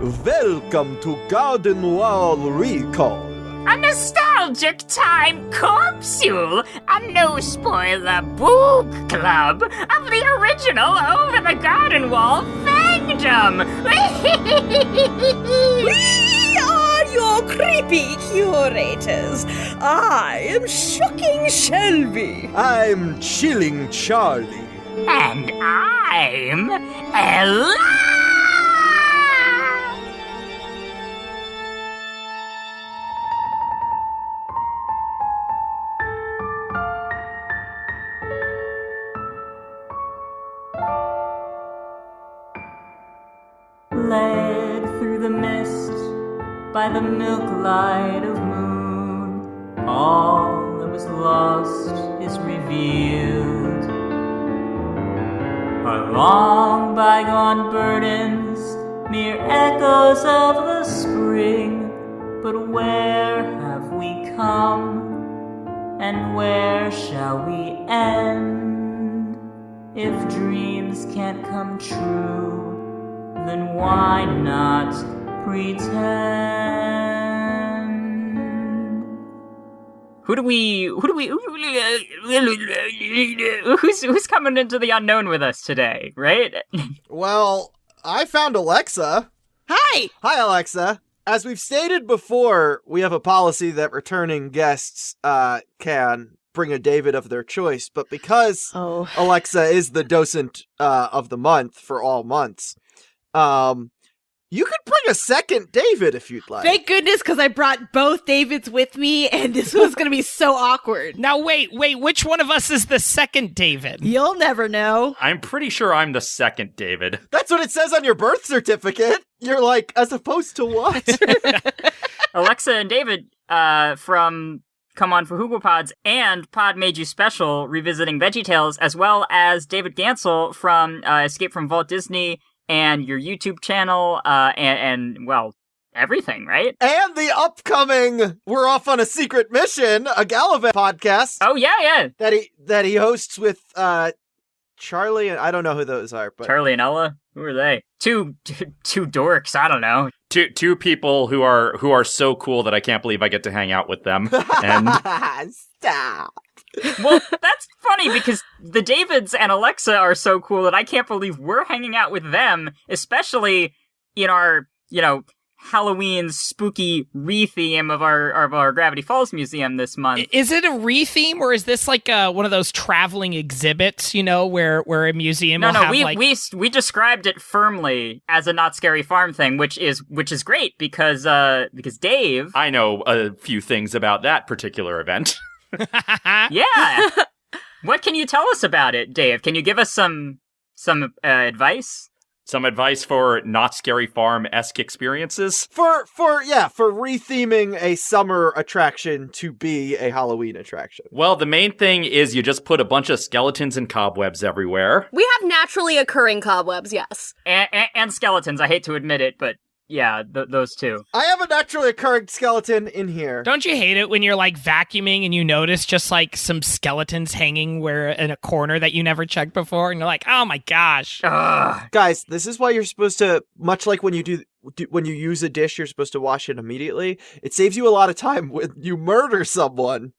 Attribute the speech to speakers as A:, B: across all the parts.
A: Welcome to Garden Wall Recall.
B: A nostalgic time capsule, a no-spoiler book club of the original Over the Garden Wall fandom.
C: We are your creepy curators. I am Shocking Shelby.
A: I'm Chilling Charley.
B: And I'm Ella!
D: Led through the mist by the milk light of moon, all that was lost is revealed. Our long bygone burdens, mere echoes of the spring. But where have we come, and where shall we end? If dreams can't come true, then why not pretend?
B: Who's coming into the unknown with us today, right?
A: Well, I found Alexa.
C: Hi.
A: Hi, Alexa. As we've stated before, we have a policy that returning guests can bring a David of their choice, but because Alexa is the docent of the month for all months, you could bring a second David if you'd like.
C: Thank goodness, because I brought both Davids with me, and this was going to be so awkward.
E: Now, wait, which one of us is the second David?
C: You'll never know.
F: I'm pretty sure I'm the second David.
A: That's what it says on your birth certificate. You're like, as opposed to what?
B: Alexa and David from Come On for Hoogle Pods and Pod Made You Special, revisiting VeggieTales, as well as David Ganssle from Escape from Walt Disney and your YouTube channel, and well, everything, right?
A: And the upcoming We're Off on a Secret Mission, a Gallivant podcast.
B: Oh, yeah.
A: That he hosts with Charley, and I don't know who those are, but
B: Charley and Ella? Who are they? Two dorks, I don't know.
F: Two people who are so cool that I can't believe I get to hang out with them. And
A: stop.
B: Well, that's funny because the Davids and Alexa are so cool that I can't believe we're hanging out with them, especially in our, Halloween spooky re-theme of our Gravity Falls Museum this month.
E: Is it a re-theme, or is this like one of those traveling exhibits, where a museum will have
B: we described it firmly as a Not Scary Farm thing, which is great because Dave...
F: I know a few things about that particular event.
B: Yeah. What can you tell us about it, Dave? Can you give us some advice?
F: Some advice for Not Scary Farm-esque experiences?
A: For retheming a summer attraction to be a Halloween attraction.
F: Well, the main thing is you just put a bunch of skeletons and cobwebs everywhere.
G: We have naturally occurring cobwebs, yes.
B: And skeletons, I hate to admit it, but yeah, those two.
A: I have a naturally occurring skeleton in here.
E: Don't you hate it when you're like vacuuming and you notice just like some skeletons hanging in a corner that you never checked before, and you're like, oh my gosh.
B: Ugh.
A: Guys, this is why you're supposed to, much like when you when you use a dish, you're supposed to wash it immediately. It saves you a lot of time when you murder someone.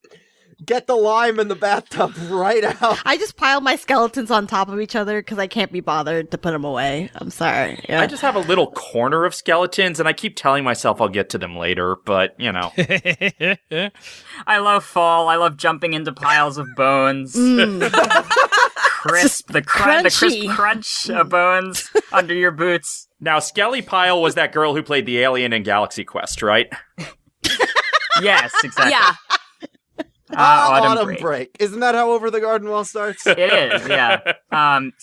A: Get the lime in the bathtub right out.
C: I just pile my skeletons on top of each other because I can't be bothered to put them away. I'm sorry. Yeah.
F: I just have a little corner of skeletons, and I keep telling myself I'll get to them later, but,
B: I love fall. I love jumping into piles of bones. Crisp, the crisp crunch of bones under your boots.
F: Now, Skelly Pile was that girl who played the alien in Galaxy Quest, right?
B: Yes, exactly.
G: Yeah.
A: Autumn break. Isn't that how Over the Garden Wall starts?
B: It is, yeah. And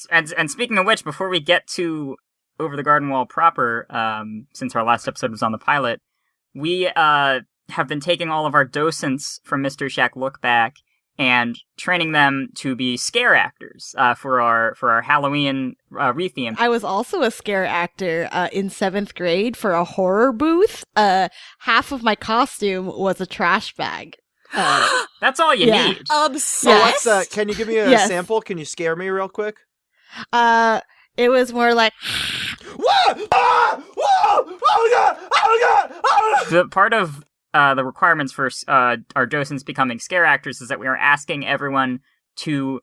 B: speaking of which, before we get to Over the Garden Wall proper, since our last episode was on the pilot, we have been taking all of our docents from Mr. Shack Look Back and training them to be scare actors for our Halloween re-theme.
C: I was also a scare actor in 7th grade for a horror booth. Half of my costume was a trash bag.
B: That's all you need.
G: Obsessed.
A: So can you give me a sample? Can you scare me real quick?
C: It was more like,
A: Whoa! Ah! Whoa! Oh god! Oh god! Oh god!
B: The part of the requirements for our docents becoming scare actors is that we are asking everyone to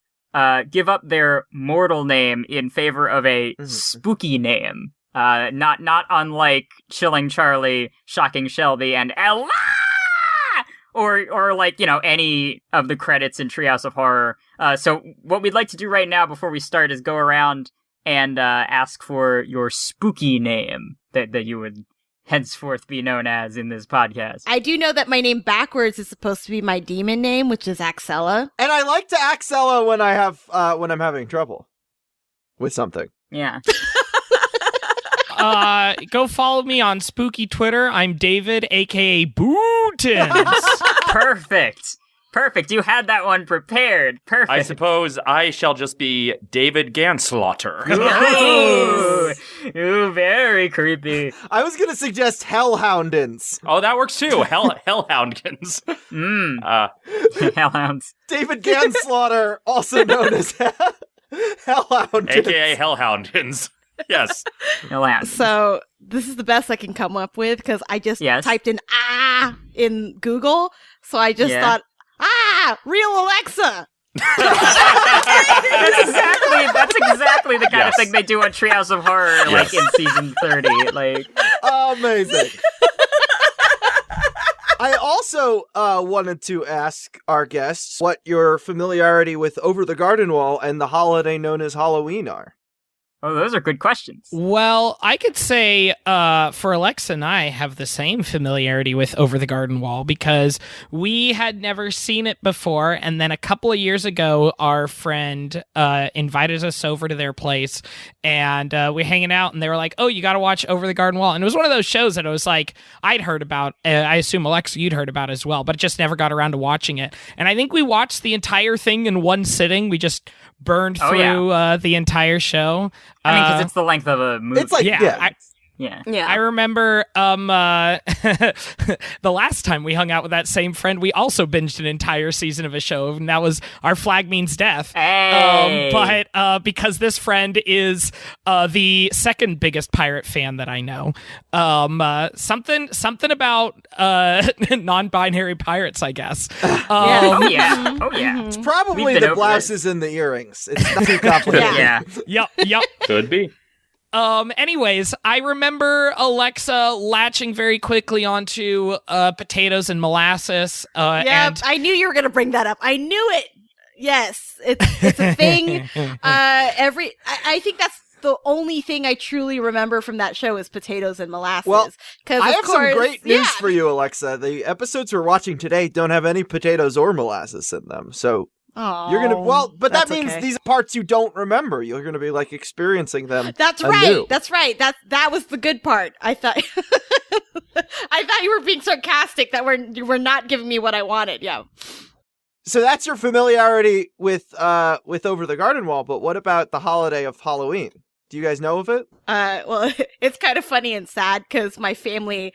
B: give up their mortal name in favor of a spooky name. Not unlike Chilling Charley, Shocking Shelby, and Ella! Or like, any of the credits in Treehouse of Horror. So what we'd like to do right now before we start is go around and ask for your spooky name that you would henceforth be known as in this podcast.
C: I do know that my name backwards is supposed to be my demon name, which is Axella.
A: And I like to Axella when when I'm having trouble with something.
B: Yeah.
E: Go follow me on spooky Twitter. I'm David, aka Bootins.
B: Perfect. You had that one prepared. Perfect.
F: I suppose I shall just be David Ganssle.
B: Ooh, very creepy.
A: I was going to suggest Hellhoundins.
F: Oh, that works too. Hellhoundkins.
B: Hellhounds.
A: David Ganslaughter, also known as Hellhoundins.
F: AKA Hellhoundkins. Yes.
B: Hellhounds.
C: So this is the best I can come up with because I just typed in in Google. So I just thought, real Alexa.
B: That's exactly the kind of thing they do on Treehouse of Horror, like in season 30. Like,
A: amazing. I also wanted to ask our guests what your familiarity with Over the Garden Wall and the holiday known as Halloween are.
B: Oh, those are good questions.
E: Well, I could say for Alexa and I have the same familiarity with Over the Garden Wall because we had never seen it before. And then a couple of years ago, our friend invited us over to their place and we're hanging out and they were like, oh, you got to watch Over the Garden Wall. And it was one of those shows that I was like, I'd heard about. I assume, Alexa, you'd heard about as well, but just never got around to watching it. And I think we watched the entire thing in one sitting. We just burned through the entire show.
B: I mean, because it's the length of a movie.
A: It's like,
B: Yeah.
C: Yeah.
E: I remember the last time we hung out with that same friend, we also binged an entire season of a show, and that was Our Flag Means Death.
B: Hey.
E: But because this friend is the second biggest pirate fan that I know, something about non-binary pirates, I guess.
B: Oh yeah.
A: It's probably the blouses and the earrings. It's not too complicated.
B: Yeah.
E: Yep.
F: Could be.
E: Anyways, I remember Alexa latching very quickly onto potatoes and molasses. And
C: I knew you were going to bring that up. I knew it. Yes, it's a thing. I think that's the only thing I truly remember from that show is potatoes and molasses.
A: Well, I have
C: some
A: great news for you, Alexa. The episodes we're watching today don't have any potatoes or molasses in them, so... You're gonna that means these parts you don't remember. You're gonna be like experiencing them.
C: That's
A: anew.
C: right. That's right. That was the good part. I thought you were being sarcastic that you were not giving me what I wanted. Yeah.
A: So that's your familiarity with Over the Garden Wall. But what about the holiday of Halloween? Do you guys know of it?
C: Well, it's kind of funny and sad because my family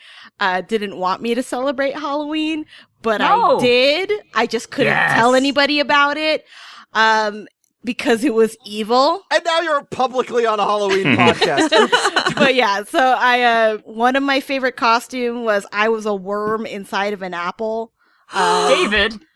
C: didn't want me to celebrate Halloween, but I did. I just couldn't tell anybody about it because it was evil.
A: And now you're publicly on a Halloween podcast. Oops.
C: But yeah, so one of my favorite costume was I was a worm inside of an apple.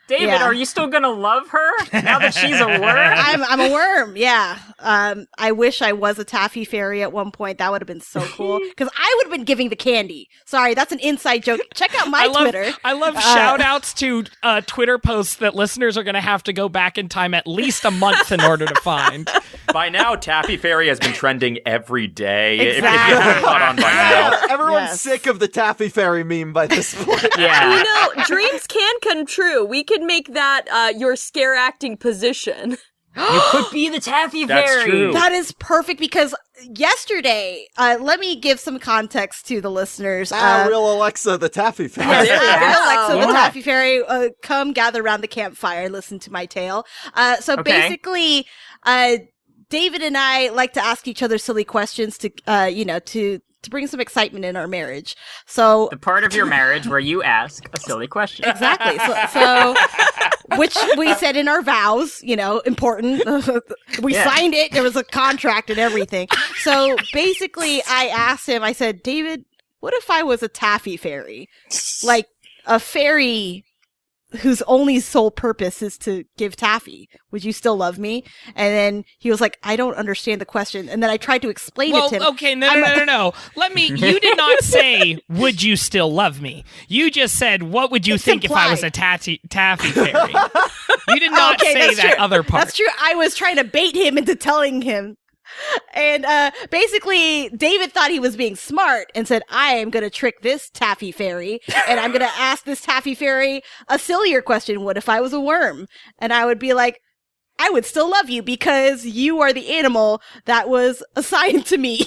B: David, are you still gonna love her now that she's a worm?
C: I'm a worm, yeah. I wish I was a taffy fairy at one point. That would have been so cool. Because I would have been giving the candy. Sorry, that's an inside joke. Check out my Twitter.
E: I love shout-outs to Twitter posts that listeners are going to have to go back in time at least a month in order to find.
F: By now, Taffy Fairy has been trending every day.
C: Exactly.
F: If you haven't caught on by now.
A: Everyone's sick of the Taffy Fairy meme by this point.
B: Yeah.
G: Dreams can come true. We could make that your scare acting position.
B: You could be the Taffy Fairy.
F: That's true.
C: That is perfect because yesterday, let me give some context to the listeners.
A: Real Alexa, the Taffy Fairy.
C: Yes,
G: There you
C: Alexa,
G: go.
C: the Taffy Fairy, come gather around the campfire and listen to my tale. So basically, David and I like to ask each other silly questions to bring some excitement in our marriage. So
B: the part of your marriage where you ask a silly question.
C: Exactly. So which we said in our vows, important. We signed it. There was a contract and everything. So basically I asked him, I said, David, what if I was a taffy fairy? Like a fairy whose only sole purpose is to give taffy. Would you still love me? And then he was like, I don't understand the question. And then I tried to explain it to him.
E: Okay, no. You did not say, would you still love me? You just said, what would you think
C: implied.
E: if I was a taffy fairy? You did not say that other part.
C: That's true. I was trying to bait him into telling him. And basically, David thought he was being smart and said, I am going to trick this taffy fairy, and I'm going to ask this taffy fairy a sillier question. What if I was a worm? And I would be like, I would still love you because you are the animal that was assigned to me.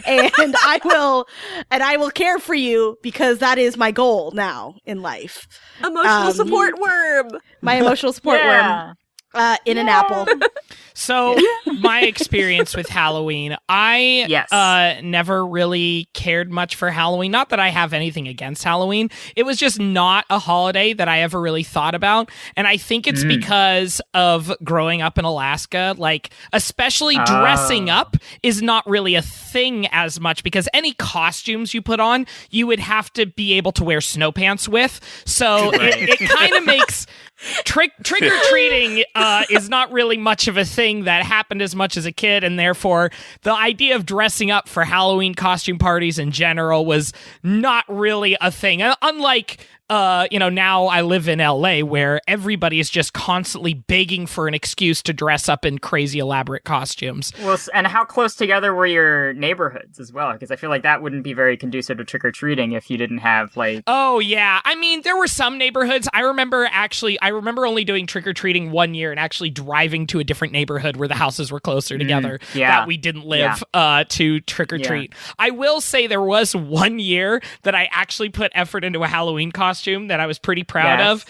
C: and I will care for you because that is my goal now in life.
G: Emotional support worm.
C: My emotional support worm. In an apple.
E: So, my experience with Halloween, I never really cared much for Halloween. Not that I have anything against Halloween. It was just not a holiday that I ever really thought about. And I think it's because of growing up in Alaska. Like, especially dressing up is not really a thing as much because any costumes you put on, you would have to be able to wear snow pants with. So, it kind of makes... Trick-or-treating is not really much of a thing that happened as much as a kid, and therefore the idea of dressing up for Halloween costume parties in general was not really a thing. Unlike now I live in LA where everybody is just constantly begging for an excuse to dress up in crazy elaborate costumes.
B: Well, and how close together were your neighborhoods as well? Because I feel like that wouldn't be very conducive to trick-or-treating if you didn't have, like...
E: Oh, yeah. I mean, there were some neighborhoods. I remember only doing trick-or-treating one year and actually driving to a different neighborhood where the houses were closer together that we didn't live to trick-or-treat. Yeah. I will say there was one year that I actually put effort into a Halloween costume that I was pretty proud of,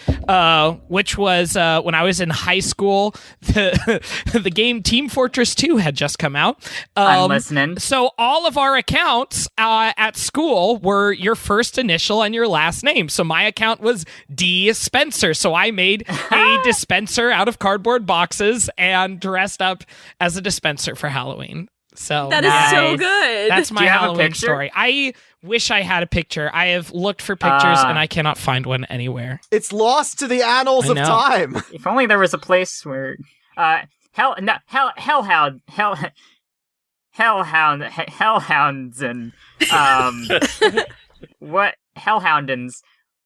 E: which was when I was in high school. The game Team Fortress 2 had just come out.
B: I'm listening.
E: So all of our accounts at school were your first initial and your last name. So my account was D. Spencer. So I made a dispenser out of cardboard boxes and dressed up as a dispenser for Halloween. So
G: that is so good.
E: That's my Halloween story. I wish I had a picture. I have looked for pictures and I cannot find one anywhere.
A: It's lost to the annals of time.
B: If only there was a place where hellhounds and what hellhoundins.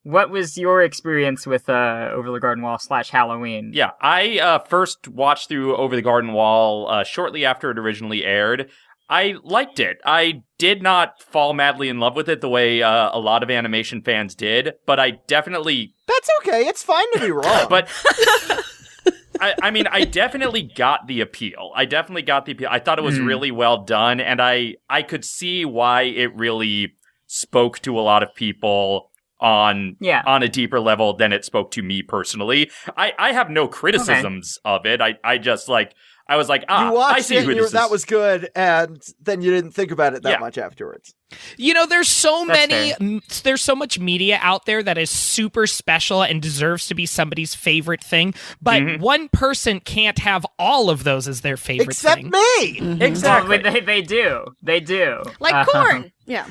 B: What was your experience with Over the Garden Wall / Halloween?
F: Yeah, I first watched through Over the Garden Wall shortly after it originally aired. I liked it. I did not fall madly in love with it the way a lot of animation fans did, but I definitely...
A: That's okay. It's fine to be wrong.
F: But... I mean, I definitely got the appeal. I thought it was really well done, and I could see why it really spoke to a lot of people on a deeper level than it spoke to me personally. I have no criticisms of it. I was like,
A: you watched
F: I see who this is.
A: That was good, and then you didn't think about it that much afterwards.
E: You know, there's so much media out there that is super special and deserves to be somebody's favorite thing, but one person can't have all of those as their favorite thing.
A: Except me!
B: Mm-hmm. Exactly. Well, they do.
C: Like corn. Yeah.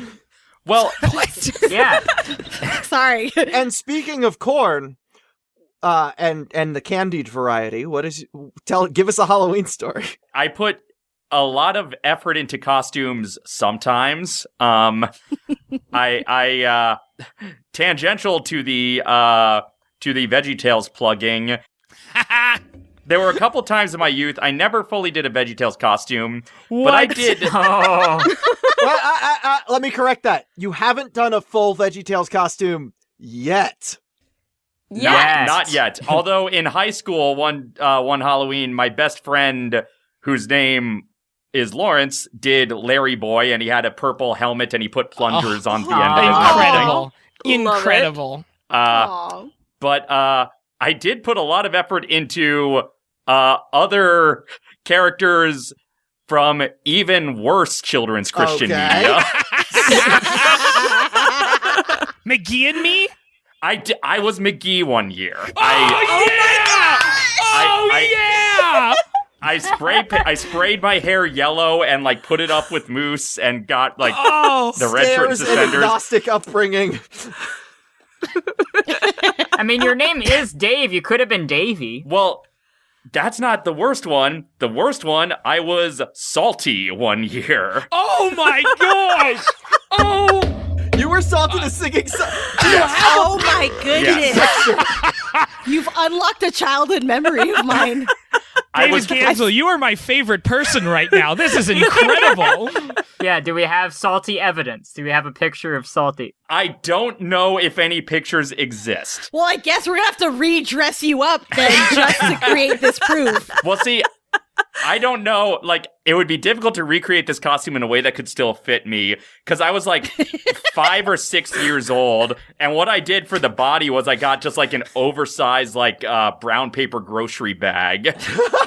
F: Well,
B: yeah.
C: Sorry.
A: And speaking of corn, and the candied variety, give us a Halloween story.
F: I put a lot of effort into costumes sometimes. I tangential to the VeggieTales plugging. There were a couple times in my youth I never fully did a VeggieTales costume, but I did.
A: Well, let me correct that. You haven't done a full VeggieTales costume yet.
F: Not yet. Although in high school, one Halloween, my best friend, whose name is Lawrence, did Larry Boy, and he had a purple helmet, and he put plungers on the end of his
E: Incredible.
F: But I did put a lot of effort into other characters from even worse children's Christian media.
E: McGee and Me?
F: I was McGee one year.
E: Yeah!
F: I sprayed my hair yellow and like put it up with mousse and got like the red shirt and suspenders.
A: Agnostic upbringing.
B: I mean, your name is Dave. You could have been Davey.
F: Well, that's not the worst one. The worst one, I was Psalty one year.
E: Oh my gosh! Oh,
A: You were Psalty the singing
C: Oh my goodness.
F: Yes.
C: You've unlocked a childhood memory of mine.
E: David Ganssle, you are my favorite person right now. This is incredible.
B: Yeah, do we have Psalty evidence? Do we have a picture of Psalty?
F: I don't know if any pictures exist.
C: Well, I guess we're gonna have to redress you up then just to create this proof.
F: Well, see, I don't know. Like, it would be difficult to recreate this costume in a way that could still fit me, because I was like 5 or 6 years old, and what I did for the body was I got just like an oversized like brown paper grocery bag,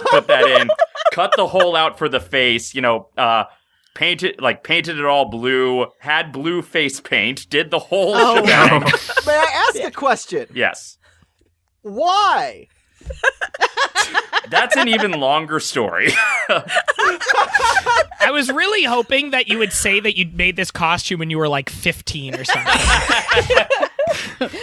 F: put that in, cut the hole out for the face, painted it all blue, had blue face paint, did the whole shebang.
A: May I ask a question?
F: Yes.
A: Why?
F: That's an even longer story.
E: I was really hoping that you would say that you'd made this costume when you were like 15 or something.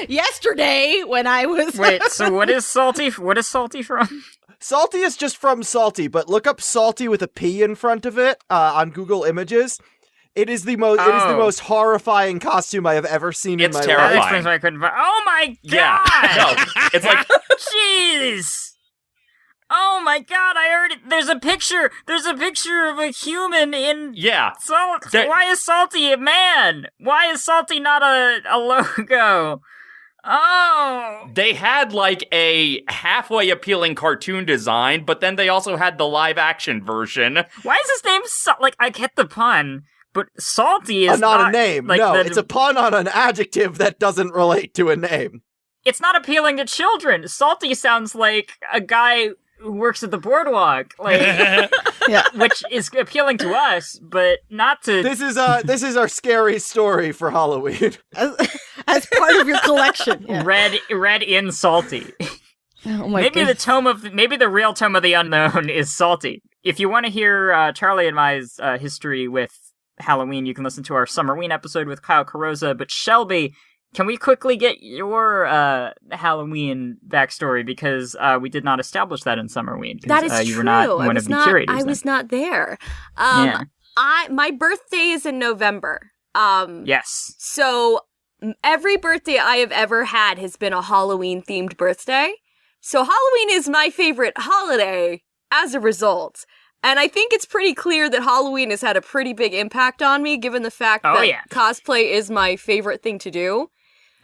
C: Yesterday, when I was...
B: Wait, so what is Psalty? What is Psalty from?
A: Psalty is just from Psalty, but look up Psalty with a P in front of it on Google Images. It is the most horrifying costume I have ever seen in my life.
F: terrifying.
B: That explains why I couldn't find. Oh my god!
F: Yeah, no, it's like
B: Jeez! Oh my god! I heard it. There's a picture. There's a picture of a human in.
F: yeah.
B: Why is Psalty a man? Why is Psalty not a logo? Oh!
F: They had like a halfway appealing cartoon design, but then they also had the live action version.
B: Why is his name I get the pun, but Psalty is
A: not a name.
B: Like
A: no, it's a pun on an adjective that doesn't relate to a name.
B: It's not appealing to children. Psalty sounds like a guy who works at the boardwalk, which is appealing to us, but not to.
A: This is our scary story for Halloween.
C: As part of your collection. Yeah.
B: Read in Psalty.
C: Oh my
B: maybe
C: goodness.
B: maybe the real Tome of the Unknown is Psalty. If you want to hear Charley and my's history with Halloween, you can listen to our Summerween episode with Kyle Carosa. But Shelby, can we quickly get your Halloween backstory, because we did not establish that in Summerween.
G: That is
B: you
G: true.
B: Were not one of the curators.
G: I was not there.
B: Yeah.
G: My birthday is in November.
B: Yes.
G: So every birthday I have ever had has been a Halloween-themed birthday. So Halloween is my favorite holiday as a result. And I think it's pretty clear that Halloween has had a pretty big impact on me, given the fact that cosplay is my favorite thing to do.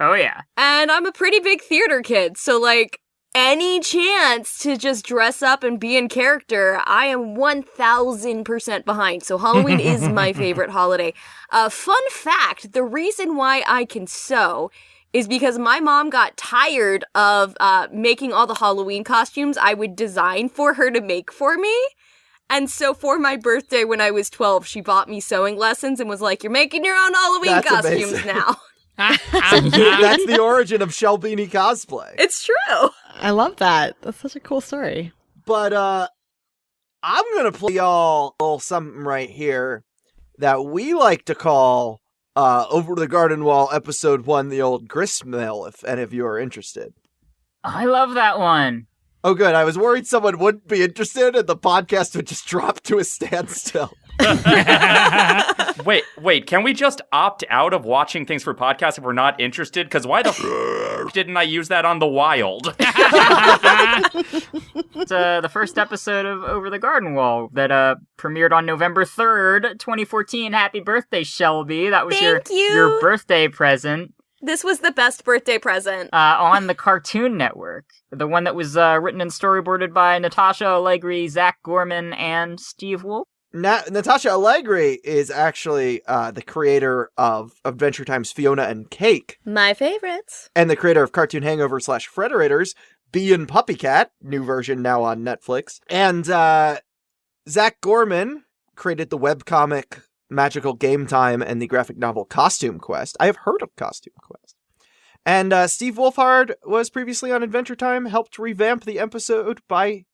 B: Oh, yeah.
G: And I'm a pretty big theater kid, so, like, any chance to just dress up and be in character, I am 1000% behind. So Halloween is my favorite holiday. Fun fact, the reason why I can sew is because my mom got tired of making all the Halloween costumes I would design for her to make for me. And so for my birthday when I was 12, she bought me sewing lessons and was like, "You're making your own Halloween costumes
A: amazing.
G: now."
A: That's the origin of Shelby cosplay.
G: It's true.
C: I love that. That's such a cool story.
A: But I'm gonna play y'all a little something right here that we like to call Over the Garden Wall Episode 1, The Old Grist Mill, if any of you are interested.
B: I love that one.
A: Oh, good. I was worried someone wouldn't be interested and the podcast would just drop to a standstill.
F: Wait, can we just opt out of watching things for podcasts if we're not interested? Because why the f*** didn't I use that on The Wild?
B: It's the first episode of Over the Garden Wall that premiered on November 3rd, 2014. Happy birthday, Shelby. That was
G: Thank you.
B: your birthday present.
G: This was the best birthday present.
B: On the Cartoon Network. The one that was written and storyboarded by Natasha Allegri, Zach Gorman, and Steve Wolf.
A: Natasha Allegri is actually the creator of Adventure Time's Fiona and Cake.
G: My favorites.
A: And the creator of Cartoon Hangover / Frederator's Bee and Puppy Cat, new version now on Netflix. And Zach Gorman created the webcomic Magical Game Time and the graphic novel Costume Quest. I have heard of Costume Quest. And Steve Wolfhard was previously on Adventure Time, helped revamp the episode by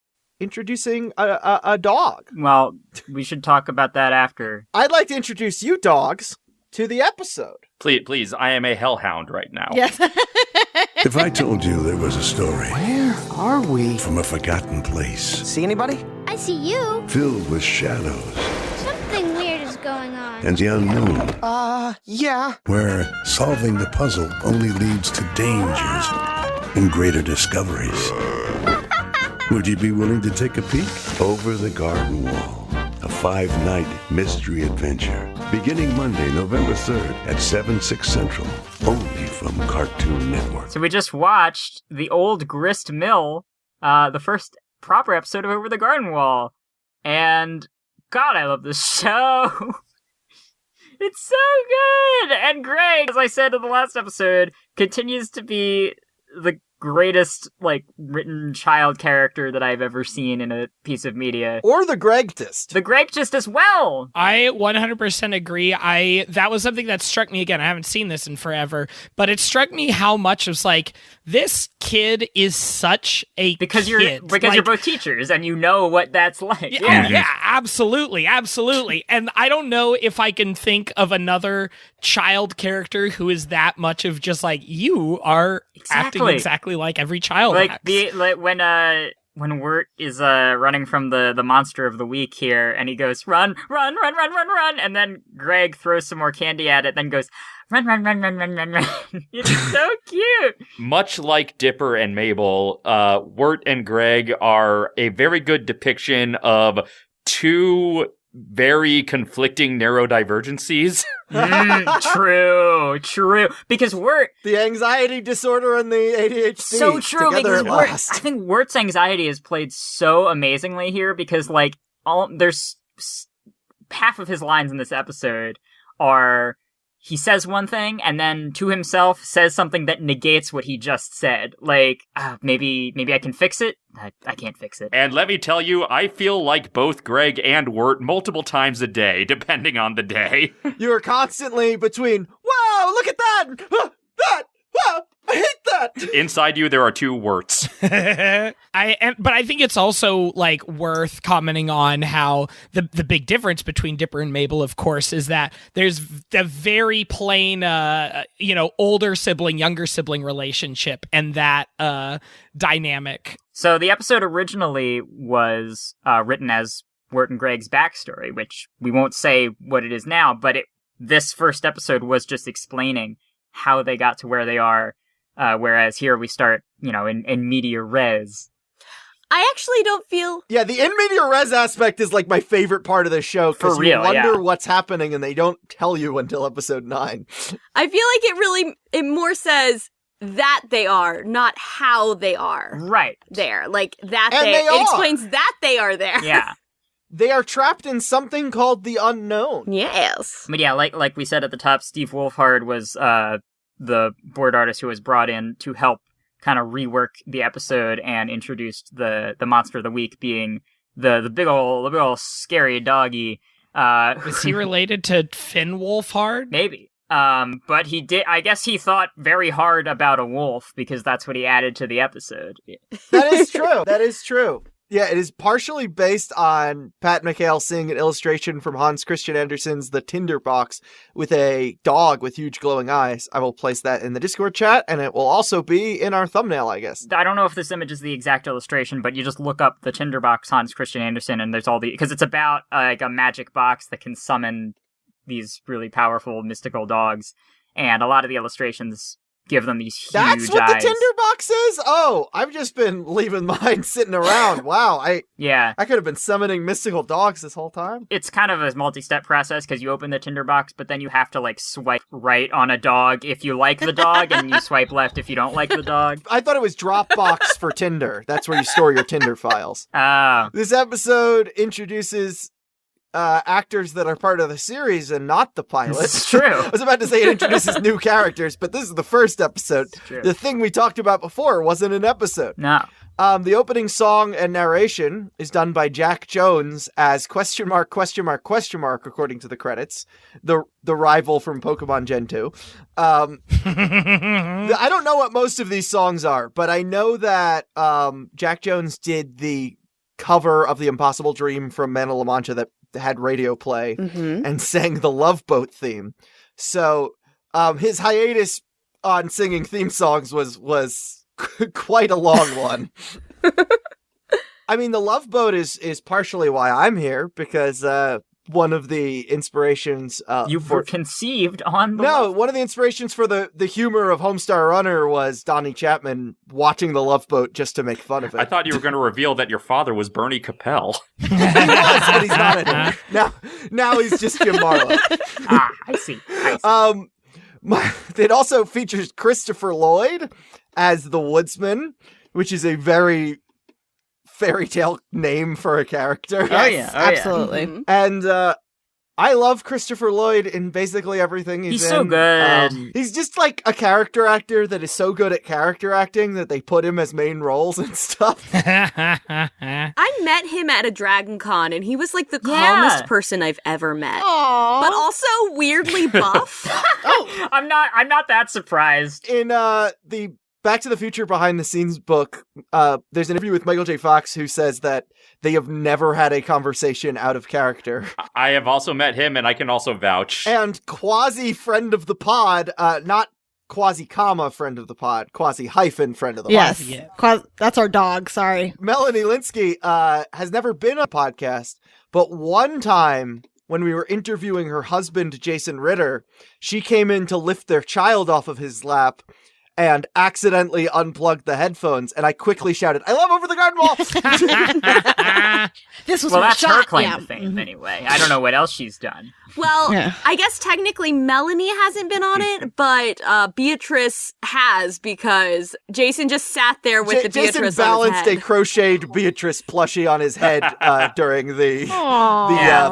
A: introducing a dog.
B: Well, we should talk about that after.
A: I'd like to introduce you dogs to the episode.
F: Please, I am a hellhound right now.
C: Yes.
H: If I told you there was a story
I: Where are we?
H: from a forgotten place,
I: See anybody?
J: I see you.
H: filled with shadows
J: Something weird is going on.
H: and the unknown,
I: Yeah.
H: where solving the puzzle only leads to dangers and greater discoveries. Would you be willing to take a peek? Over the Garden Wall, a 5-night mystery adventure, beginning Monday, November 3rd at 7/6 Central, only from Cartoon Network.
B: So we just watched the Old Grist Mill, the first proper episode of Over the Garden Wall. And God, I love this show. It's so good. And Greg, as I said in the last episode, continues to be the greatest, written child character that I've ever seen in a piece of media.
A: Or the Gregtist.
B: The Gregtist as well.
E: I 100% agree. That was something that struck me again. I haven't seen this in forever, but it struck me how much it was this kid is such a
B: because
E: kid.
B: You're both teachers and you know what that's like.
E: Yeah, absolutely. And I don't know if I can think of another child character who is that much of just you are acting exactly like every child acts.
B: When Wirt is running from the monster of the week here, and he goes, run, and then Greg throws some more candy at it, then goes, run. It's so cute.
F: Much like Dipper and Mabel, Wirt and Greg are a very good depiction of two very conflicting neurodivergencies.
B: True. Because Wirt...
A: The anxiety disorder and the ADHD.
B: So true,
A: because
B: I think Wirt's anxiety is played so amazingly here because, there's half of his lines in this episode are... He says one thing and then to himself says something that negates what he just said. Maybe I can fix it. I can't fix it.
F: And let me tell you, I feel like both Greg and Wirt multiple times a day, depending on the day.
A: You are constantly between, wow, look at that! Wow, I hate that!
F: Inside you, there are two Wirts.
E: But I think it's also worth commenting on how the big difference between Dipper and Mabel, of course, is that there's the very plain, older sibling, younger sibling relationship and that dynamic.
B: So the episode originally was written as Wirt and Greg's backstory, which we won't say what it is now, but this first episode was just explaining how they got to where they are, whereas here we start, in media res.
G: I actually don't feel...
A: Yeah, the in media res aspect is my favorite part of the show, because you wonder what's happening and they don't tell you until episode 9.
G: I feel like it more says that they are, not how they are.
B: Right.
G: There.
A: It
G: explains that they are there.
B: Yeah.
A: They are trapped in something called the unknown.
G: Yes.
B: But yeah, like we said at the top, Steve Wolfhard was the board artist who was brought in to help kind of rework the episode and introduced the monster of the week being the big ol' scary doggy.
E: Is he related to Finn Wolfhard?
B: Maybe. But I guess he thought very hard about a wolf because that's what he added to the episode.
A: That is true. Yeah, it is partially based on Pat McHale seeing an illustration from Hans Christian Andersen's The Tinderbox with a dog with huge glowing eyes. I will place that in the Discord chat, and it will also be in our thumbnail, I guess.
B: I don't know if this image is the exact illustration, but you just look up The Tinderbox Hans Christian Andersen, and there's because it's about a magic box that can summon these really powerful mystical dogs, and a lot of the illustrations give them these huge
A: That's what
B: eyes.
A: The Tinderbox is? Oh, I've just been leaving mine sitting around. Wow, I could have been summoning mystical dogs this whole time.
B: It's kind of a multi-step process because you open the Tinderbox, but then you have to swipe right on a dog if you like the dog, and you swipe left if you don't like the dog.
A: I thought it was Dropbox for Tinder. That's where you store your Tinder files. This episode introduces actors that are part of the series and not the pilot.
B: It's true.
A: I was about to say it introduces new characters, but this is the first episode. The thing we talked about before wasn't an episode.
B: No.
A: The opening song and narration is done by Jack Jones as ? According to the credits. The rival from Pokemon Gen 2. I don't know what most of these songs are, but I know that Jack Jones did the cover of The Impossible Dream from Man of La Mancha that had radio play and sang the Love Boat theme. So his hiatus on singing theme songs was quite a long one. I mean, the Love Boat is partially why I'm here, because one of the inspirations
B: were conceived on the
A: one of the inspirations for the humor of Homestar Runner was Donnie Chapman watching the Love Boat just to make fun of it.
F: I thought you were going to reveal that your father was Bernie Capel.
A: He was, but he's not anymore. Now he's just Jim Marlowe.
B: I see.
A: It also features Christopher Lloyd as the Woodsman, which is a very fairy tale name for a character.
C: Yes, absolutely.
G: Mm-hmm.
A: And I love Christopher Lloyd in basically everything he's in.
B: He's so good.
A: He's just like a character actor that is so good at character acting that they put him as main roles and stuff.
G: I met him at a Dragon Con, and he was like the calmest person I've ever met. Aww. But also weirdly buff.
B: I'm not that surprised.
A: In the Back to the Future behind the scenes book, there's an interview with Michael J. Fox who says that they have never had a conversation out of character.
F: I have also met him, and I can also vouch.
A: And quasi friend of the pod, not quasi comma friend of the pod, quasi hyphen friend of the pod.
C: Yes, that's our dog. Sorry,
A: Melanie Linsky has never been on a podcast, but one time when we were interviewing her husband Jason Ritter, she came in to lift their child off of his lap and accidentally unplugged the headphones, and I quickly shouted, "I love Over the Garden Wall!"
C: This was
B: that's her claim to fame, anyway. I don't know what else she's done.
G: Well, I guess technically Melanie hasn't been on it, but Beatrice has, because Jason just sat there with the Beatrice
A: Jason balanced
G: on his head.
A: a crocheted Beatrice plushie on his head during the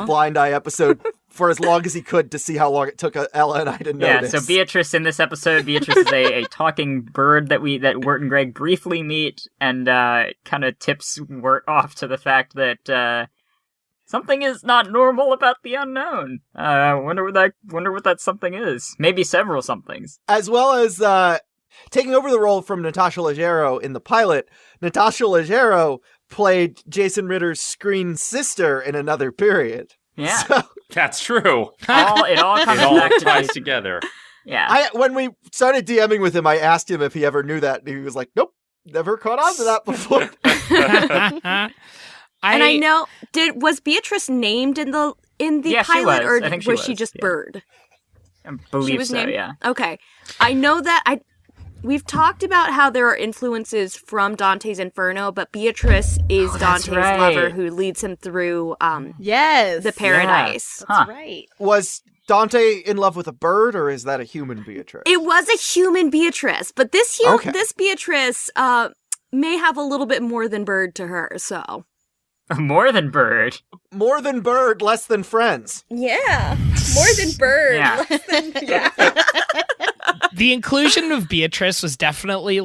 A: Blind Eye episode for as long as he could to see how long it took Ella and I to notice.
B: Yeah, so Beatrice in this episode, Beatrice is a talking bird that Wirt and Greg briefly meet, and kind of tips Wirt off to the fact that something is not normal about the unknown. Wonder what that something is. Maybe several somethings.
A: As well as taking over the role from Natasha Leggero in the pilot, Natasha Leggero played Jason Ritter's screen sister in another period.
B: Yeah.
A: So,
F: that's true.
B: It all comes back
F: ties together.
B: Yeah.
A: When we started DMing with him, I asked him if he ever knew that, and he was like, "Nope, never caught on to that before."
G: And I know, was Beatrice named in the pilot, or was she just Bird?
B: I believe
G: she was
B: so,
G: named?
B: yeah.
G: Okay. I know that we've talked about how there are influences from Dante's Inferno, but Beatrice is Dante's lover who leads him through the paradise.
C: That's right.
A: Was Dante in love with a bird, or is that a human Beatrice?
G: It was a human Beatrice, but this Beatrice may have a little bit more than bird to her, so.
B: More than bird.
A: More than bird, less than friends.
G: Yeah. More than bird.
B: Yeah.
G: Less than,
E: The inclusion of Beatrice was definitely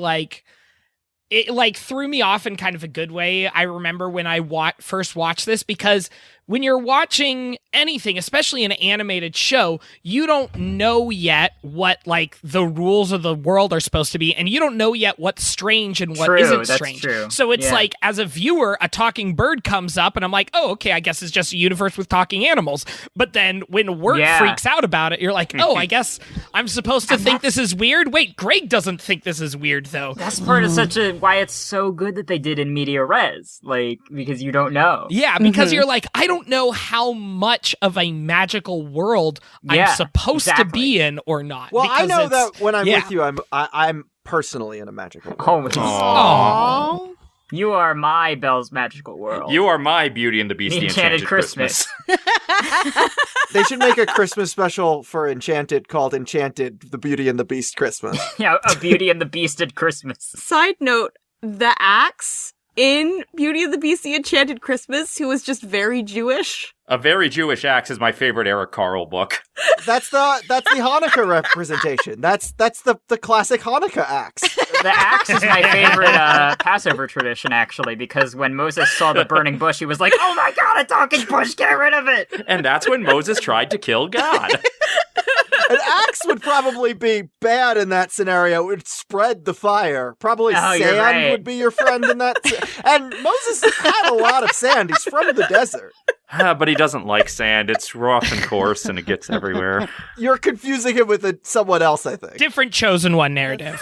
E: it threw me off in kind of a good way. I remember when I first watched this, because when you're watching anything, especially an animated show, you don't know yet what the rules of the world are supposed to be, and you don't know yet what's strange and what isn't strange.
B: True.
E: So it's as a viewer, a talking bird comes up, and I'm like, oh, okay, I guess it's just a universe with talking animals. But then when Wirt freaks out about it, you're like, oh, I guess I'm supposed to think this is weird? Wait, Greg doesn't think this is weird, though.
B: That's part of why it's so good that they did in media res, because you don't know.
E: Yeah, because you're like, I don't know how much of a magical world I'm supposed to be in or not.
A: Well, I know that when I'm with you, I'm personally in a magical world.
B: Oh, you are my Belle's magical world.
F: You are my Beauty and the Beast,
B: the Enchanted Christmas.
A: They should make a Christmas special for Enchanted called Enchanted, the Beauty and the Beast Christmas.
B: Yeah, a Beauty and the Beasted Christmas.
G: Side note, the axe in Beauty and the Beast, the Enchanted Christmas, who was just very Jewish.
F: A very Jewish axe is my favorite Eric Carle book.
A: That's the Hanukkah representation. That's the classic Hanukkah axe.
B: The axe is my favorite Passover tradition, actually, because when Moses saw the burning bush, he was like, "Oh my God, a talking bush! Get rid of it!"
F: And that's when Moses tried to kill God.
A: An axe would probably be bad in that scenario. It would spread the fire. Probably sand would be your friend in that. And Moses had a lot of sand. He's from the desert.
F: But he doesn't like sand. It's rough and coarse, and it gets everywhere.
A: You're confusing him with someone else, I think.
E: Different chosen one narrative.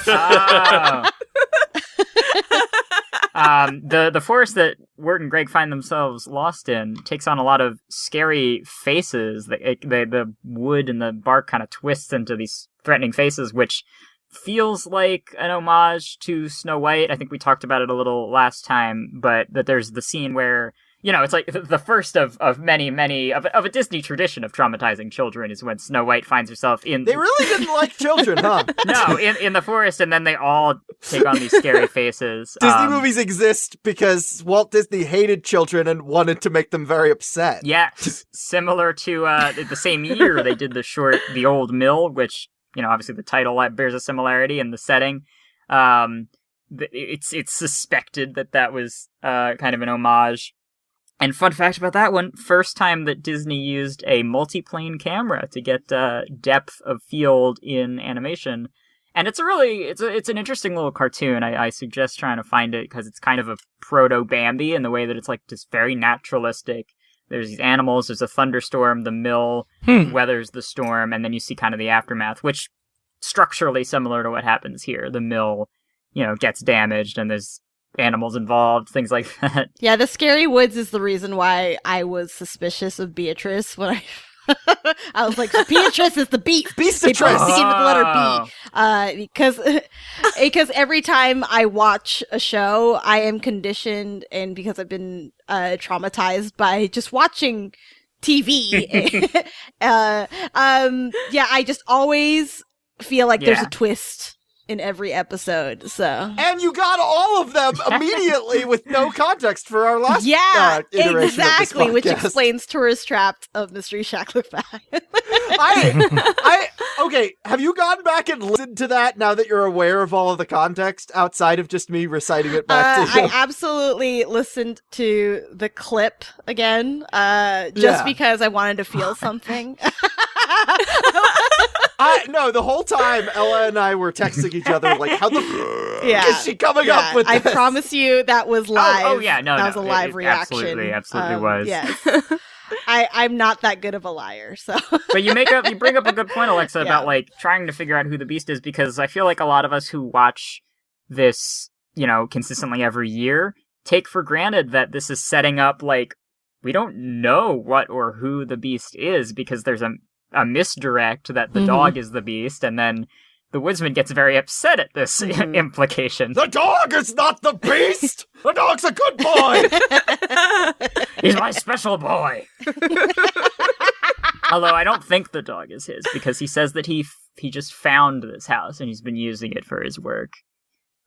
B: The forest that Wirt and Greg find themselves lost in takes on a lot of scary faces. The wood and the bark kind of twists into these threatening faces, which feels like an homage to Snow White. I think we talked about it a little last time, but that there's the scene where, it's like the first of many of a Disney tradition of traumatizing children is when Snow White finds herself in...
A: They really didn't like children, huh?
B: No, in the forest, and then they all take on these scary faces.
A: Disney movies exist because Walt Disney hated children and wanted to make them very upset.
B: Yes, similar to the same year they did the short The Old Mill, which, obviously the title bears a similarity in the setting. It's suspected that was kind of an homage. And fun fact about that one, first time that Disney used a multiplane camera to get depth of field in animation. And it's an interesting little cartoon. I suggest trying to find it because it's kind of a proto-Bambi in the way that it's like just very naturalistic. There's these animals, there's a thunderstorm, the mill weathers the storm, and then you see kind of the aftermath, which structurally similar to what happens here. The mill, gets damaged and there's animals involved, things like that.
C: Yeah, the scary woods is the reason why I was suspicious of Beatrice when I was like, Beatrice is the beast.
A: Beastitress.
C: They both begin with the letter B. Because every time I watch a show, I am conditioned, and because I've been traumatized by just watching TV. I just always feel like there's a twist in every episode, so.
A: And you got all of them immediately with no context for our last iteration
C: exactly,
A: of this
C: which
A: podcast.
C: explains Tourist Trapped of Mystery Shack Look Back.
A: Okay, have you gone back and listened to that now that you're aware of all of the context outside of just me reciting it back to you?
C: I absolutely listened to the clip again, because I wanted to feel something.
A: No, the whole time Ella and I were texting each other like, how the is she coming up with this?
C: I promise you that was live.
B: Oh yeah, that
C: was a live reaction.
B: Absolutely was.
C: Yes. I'm not that good of a liar, so.
B: But you bring up a good point, Alexa, about like trying to figure out who the beast is, because I feel like a lot of us who watch this, consistently every year take for granted that this is setting up like we don't know what or who the beast is, because there's a misdirect that the dog is the beast, and then the woodsman gets very upset at this implication.
A: The dog is not the beast! The dog's a good boy!
B: He's my special boy! Although I don't think the dog is his, because he says that he just found this house and he's been using it for his work.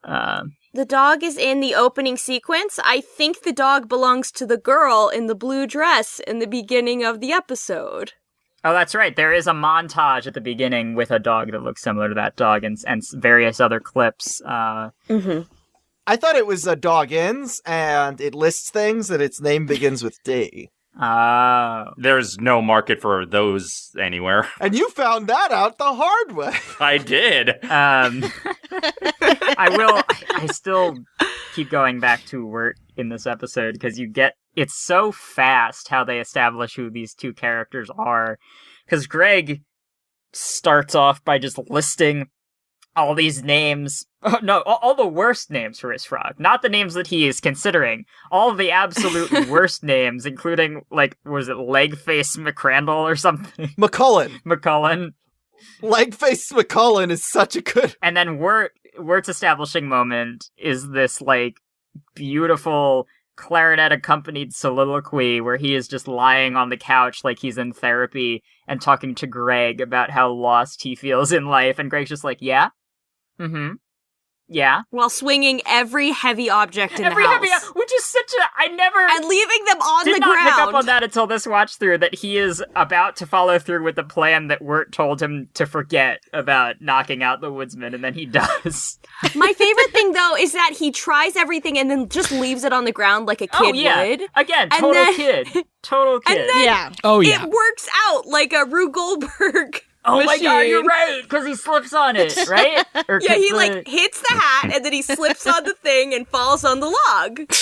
G: The dog is in the opening sequence. I think the dog belongs to the girl in the blue dress in the beginning of the episode.
B: Oh, that's right. There is a montage at the beginning with a dog that looks similar to that dog and various other clips.
A: I thought it was a Dog Inns, and it lists things, and its name begins with D.
F: There's no market for those anywhere.
A: And you found that out the hard way.
F: I did.
B: I still keep going back to Wirt in this episode, because it's so fast how they establish who these two characters are. Because Greg starts off by just listing all these names. No, all the worst names for his frog. Not the names that he is considering. All of the absolute worst names, including, was it Legface McCrandle or something? McCullen.
A: Legface McCullen is such a good...
B: And then Wirt's establishing moment is this, beautiful clarinet-accompanied soliloquy where he is just lying on the couch like he's in therapy and talking to Greg about how lost he feels in life. And Greg's just like, yeah? Mm-hmm. Yeah.
G: While swinging every heavy object in the house.
B: Which is such a... And
G: leaving them on the ground.
B: Did not pick up on that until this watch through, that he is about to follow through with the plan that Wirt told him to forget about knocking out the woodsman, and then he does.
G: My favorite thing, though, is that he tries everything and then just leaves it on the ground like a kid would.
B: Again, total kid.
G: And then
B: yeah.
G: It works out like a Rube Goldberg
B: Oh my god,
G: machine.
B: you're right, because he slips on it, right? Or
G: Yeah, he
B: the-
G: like hits the hat and then he slips on the thing and falls on the log.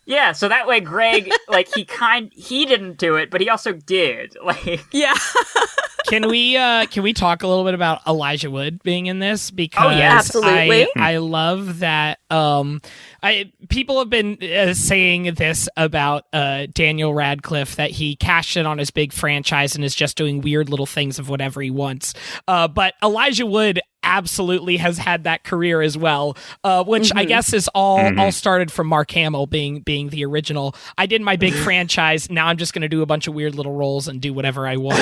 B: Yeah, so that way Greg, like, he didn't do it, but he also did. Like,
G: Yeah.
E: Can we talk a little bit about Elijah Wood being in this? Because
B: yeah.
G: Absolutely.
E: I love that. People have been saying this about Daniel Radcliffe, that he cashed in on his big franchise and is just doing weird little things of whatever he wants. But Elijah Wood absolutely has had that career as well, which I guess is all started from Mark Hamill being the original. I did my big franchise. Now I'm just going to do a bunch of weird little roles and do whatever I want.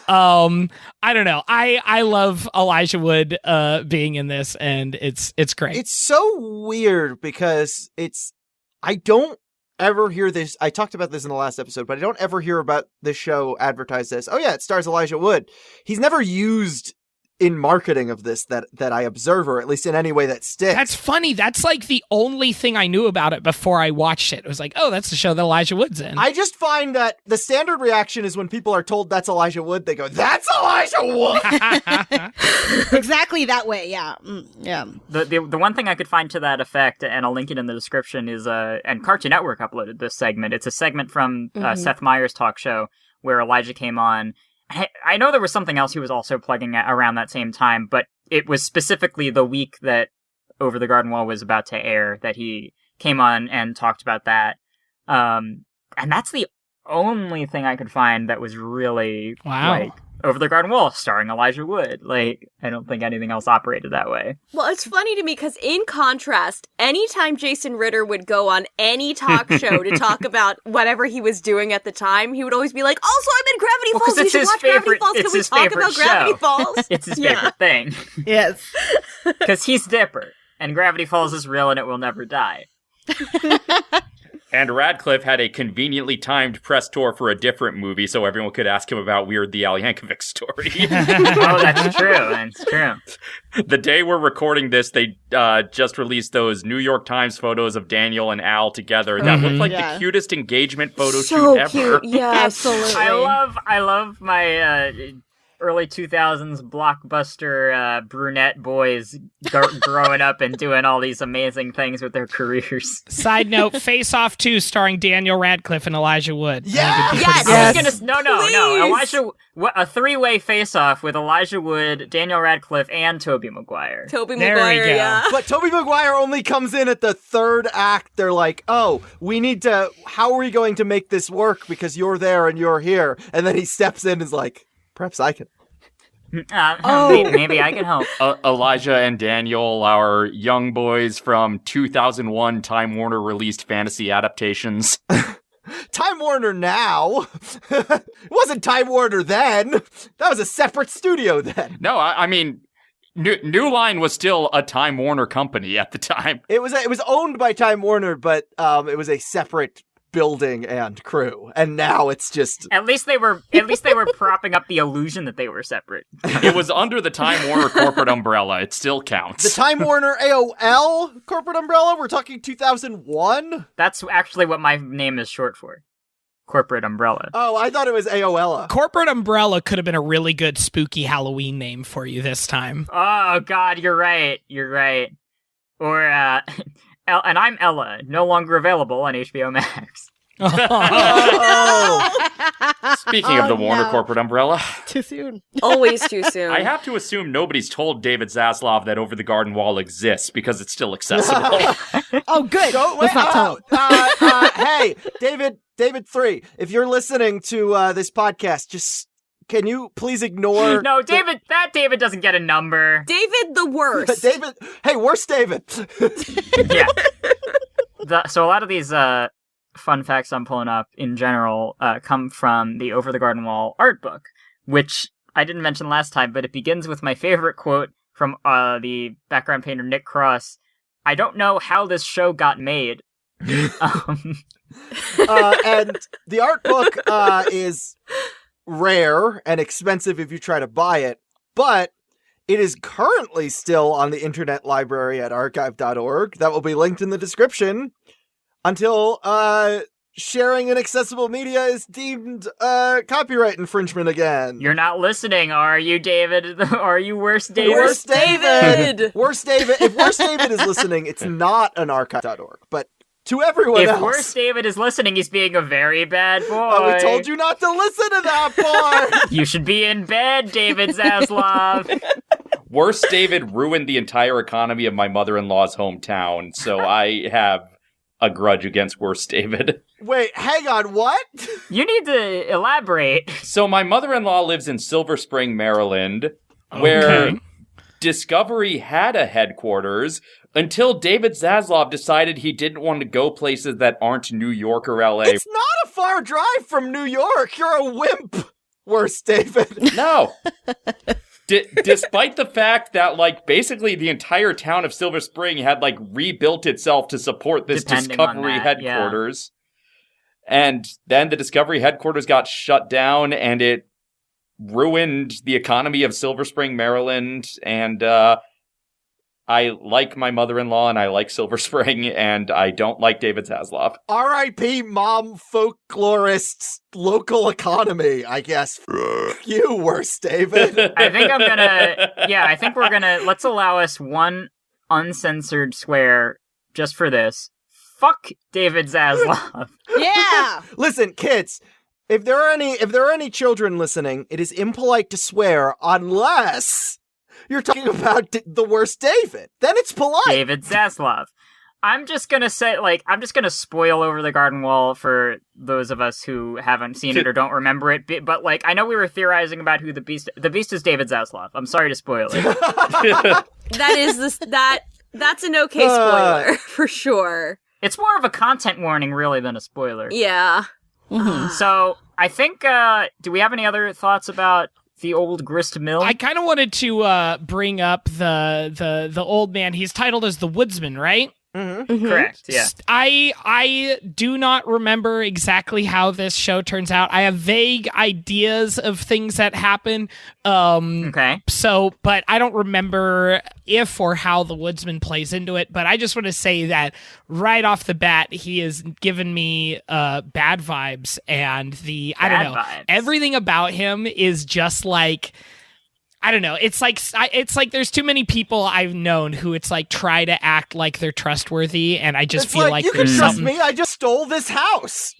E: I don't know. I love Elijah Wood being in this, and it's great.
A: It's so weird because I don't ever hear this. I talked about this in the last episode, but I don't ever hear about this show advertised as, oh yeah, it stars Elijah Wood. He's never used in marketing of this that I observe, or at least in any way that sticks.
E: That's funny. That's like the only thing I knew about it before I watched it. It was like, oh, that's the show that Elijah Wood's in.
A: I just find that the standard reaction is when people are told that's Elijah Wood, they go, that's Elijah Wood!
C: Exactly that way, yeah. Yeah.
B: the one thing I could find to that effect, and I'll link it in the description, is and Cartoon Network uploaded this segment. It's a segment from Seth Meyers' talk show where Elijah came on. I know there was something else he was also plugging at around that same time, but it was specifically the week that Over the Garden Wall was about to air that he came on and talked about that. And that's the only thing I could find that was really like Over the Garden Wall starring Elijah Wood. Like, I don't think anything else operated that way.
G: Well, it's funny to me because in contrast, anytime Jason Ritter would go on any talk show to talk about whatever he was doing at the time, he would always be like, also, I'm in Gravity Falls. You should watch Gravity Falls. Can we talk about Gravity Falls?
B: It's his favorite thing.
C: Yes.
B: Because he's Dipper, and Gravity Falls is real and it will never die.
F: And Radcliffe had a conveniently timed press tour for a different movie so everyone could ask him about Weird the Al Yankovic story.
B: Oh, that's true. That's true.
F: The day we're recording this, they just released those New York Times photos of Daniel and Al together. That looked like the cutest engagement photo shoot ever.
G: So cute. Yeah, absolutely.
B: I love my early 2000s blockbuster brunette boys growing up and doing all these amazing things with their careers.
E: Side note, Face Off 2 starring Daniel Radcliffe and Elijah Wood.
A: Yeah!
G: Yes!
B: No. A three-way face-off with Elijah Wood, Daniel Radcliffe, and Tobey Maguire.
G: Tobey
E: There we
G: Maguire,
E: go.
G: yeah.
A: But Tobey Maguire only comes in at the third act. They're like, oh, how are we going to make this work because you're there and you're here? And then he steps in and is like, perhaps I can.
B: Maybe I can help.
F: Elijah and Daniel, our young boys from 2001 Time Warner released fantasy adaptations.
A: Time Warner now. It wasn't Time Warner then. That was a separate studio then.
F: No, I mean, New Line was still a Time Warner company at the time.
A: It was owned by Time Warner, but it was a separate building and crew, and now it's just
B: At least they were propping up the illusion that they were separate.
F: It was under the Time Warner corporate umbrella. It still counts.
A: the Time Warner AOL corporate umbrella. We're talking 2001.
B: That's actually what my name is short for. Corporate umbrella.
A: Oh, I thought it was AOL.
E: Corporate Umbrella could have been a really good spooky Halloween name for you this time.
B: Oh God, you're right. Or and I'm Ella, no longer available on HBO Max.
F: Speaking of the Warner corporate umbrella,
C: Too soon.
G: Always too soon.
F: I have to assume nobody's told David Zaslav that Over the Garden Wall exists because it's still accessible.
C: Oh, good. Let's not tell him.
A: Hey, David 3, if you're listening to this podcast, just can you please ignore?
B: No, David. That David doesn't get a number.
G: David the worst.
A: David. Hey, worst David.
B: Yeah. So a lot of these fun facts I'm pulling up in general come from the Over the Garden Wall art book, which I didn't mention last time, but it begins with my favorite quote from the background painter Nick Cross. I don't know how this show got made.
A: And the art book is rare and expensive if you try to buy it, but it is currently still on the Internet Library at archive.org. That will be linked in the description until sharing inaccessible media is deemed copyright infringement again.
B: You're not listening, are you, David? Are you Worst David?
A: Worst David! Worst David. If Worst David is listening, it's not an archive.org, but to everyone else.
B: If Worst David is listening, he's being a very bad boy.
A: Oh, we told you not to listen to that part!
B: You should be in bed, David Zaslav.
F: Worst David ruined the entire economy of my mother-in-law's hometown, so I have a grudge against Worst David.
A: Wait, hang on, what?
B: You need to elaborate.
F: So my mother-in-law lives in Silver Spring, Maryland, where Discovery had a headquarters until David Zaslav decided he didn't want to go places that aren't New York or LA.
A: It's not a far drive from New York. You're a wimp, Worst David.
F: No. Despite the fact that, like, basically the entire town of Silver Spring had, like, rebuilt itself to support this Discovery headquarters. Yeah. And then the Discovery headquarters got shut down, and it ruined the economy of Silver Spring, Maryland. And I like my mother-in-law, and I like Silver Spring, and I don't like David Zaslav.
A: R.I.P. mom folklorist's local economy, I guess. You, Worst David.
B: I think we're gonna, let's allow us one uncensored swear just for this. Fuck David Zaslav.
C: Yeah!
A: Listen, kids, if there are any children listening, it is impolite to swear unless you're talking about the Worst David. Then it's polite.
B: David Zaslav. I'm just gonna say, I'm just gonna spoil Over the Garden Wall for those of us who haven't seen it or don't remember it. But I know we were theorizing about who the Beast is. David Zaslav. I'm sorry to spoil it.
G: That's an okay spoiler for sure.
B: It's more of a content warning, really, than a spoiler.
G: Yeah.
B: So I think. Do we have any other thoughts about the Old Grist Mill?
E: I kind of wanted to bring up the old man. He's titled as the Woodsman, right?
B: Mm-hmm. Correct, yeah.
E: I do not remember exactly how this show turns out. I have vague ideas of things that happen.
B: Okay.
E: So, but I don't remember if or how the Woodsman plays into it. But I just want to say that right off the bat, he has given me bad vibes. And I don't know.
B: Vibes.
E: Everything about him is just like, I don't know. It's like there's too many people I've known who it's like try to act like they're trustworthy, and I just feel like
A: you can
E: there's
A: trust
E: something.
A: me. I just stole this house.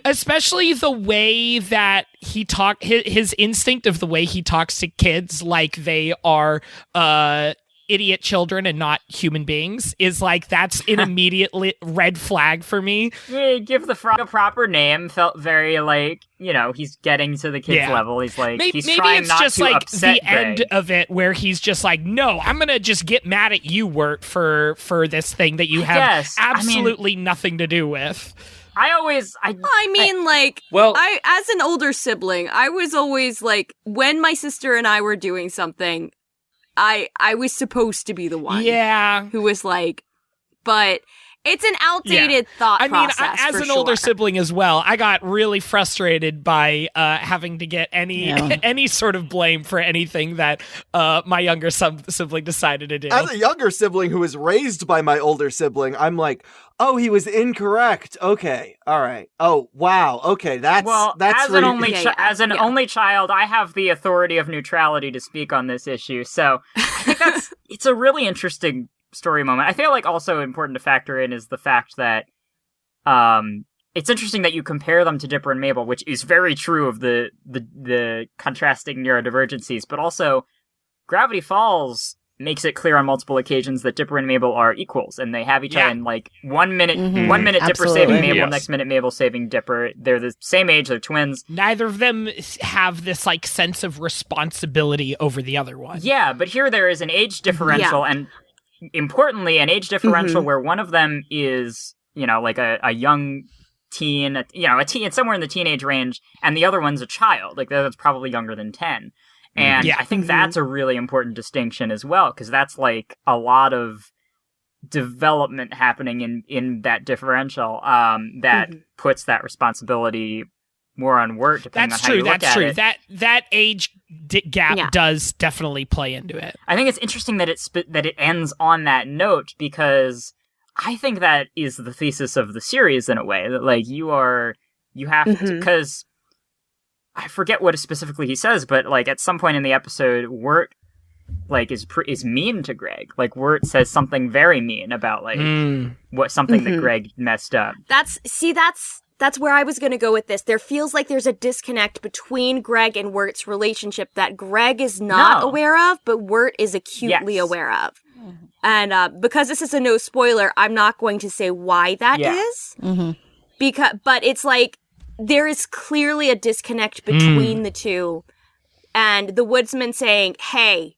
E: Especially the way that he his instinct of the way he talks to kids like they are idiot children and not human beings is like, that's an immediate red flag for me.
B: Yeah, give the frog a proper name. Felt very like, he's getting to the kid's level. He's like,
E: maybe
B: trying
E: it's
B: not
E: just
B: to
E: like
B: upset
E: the
B: Greg.
E: end of it where he's just like, no, I'm gonna just get mad at you, Wirt, for this thing that you have absolutely nothing to do with.
G: As an older sibling, I was always like, when my sister and I were doing something, I was supposed to be the one who was like, but it's an outdated thought process. I mean, as
E: an older sibling as well, I got really frustrated by having to get any sort of blame for anything that my younger sibling decided to do.
A: As a younger sibling who was raised by my older sibling, I'm like, oh, he was incorrect. Okay, all right. Oh, wow. Okay, that's
B: as an only child, I have the authority of neutrality to speak on this issue. So I think it's a really interesting story moment. I feel like also important to factor in is the fact that it's interesting that you compare them to Dipper and Mabel, which is very true of the contrasting neurodivergencies, but also Gravity Falls makes it clear on multiple occasions that Dipper and Mabel are equals, and they have each other in like 1 minute, 1 minute Dipper saving Mabel, next minute Mabel saving Dipper. They're the same age, they're twins.
E: Neither of them have this like sense of responsibility over the other one.
B: Yeah, but here there is an age differential, and importantly, an age differential where one of them is, like a young teen, a teen somewhere in the teenage range, and the other one's a child, like that's probably younger than 10. And I think that's a really important distinction as well, because that's like a lot of development happening in that differential that puts that responsibility more on Wirt, depending on how you look at it.
E: That age gap does definitely play into it.
B: I think it's interesting that it ends on that note, because I think that is the thesis of the series in a way, that like you have to, because I forget what specifically he says, but like at some point in the episode, Wirt like is mean to Greg. Like Wirt says something very mean about like something that Greg messed up.
G: That's where I was going to go with this. There feels like there's a disconnect between Greg and Wirt's relationship that Greg is not aware of, but Wirt is acutely aware of. And because this is a no spoiler, I'm not going to say why that is. But it's like there is clearly a disconnect between the two, and the woodsman saying, "Hey,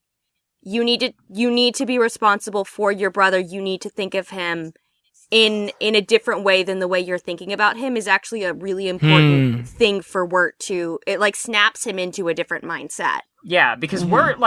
G: you need to be responsible for your brother. You need to think of him in a different way than the way you're thinking about him," is actually a really important thing for Wirt to. It like snaps him into a different mindset.
B: Yeah, because Wirt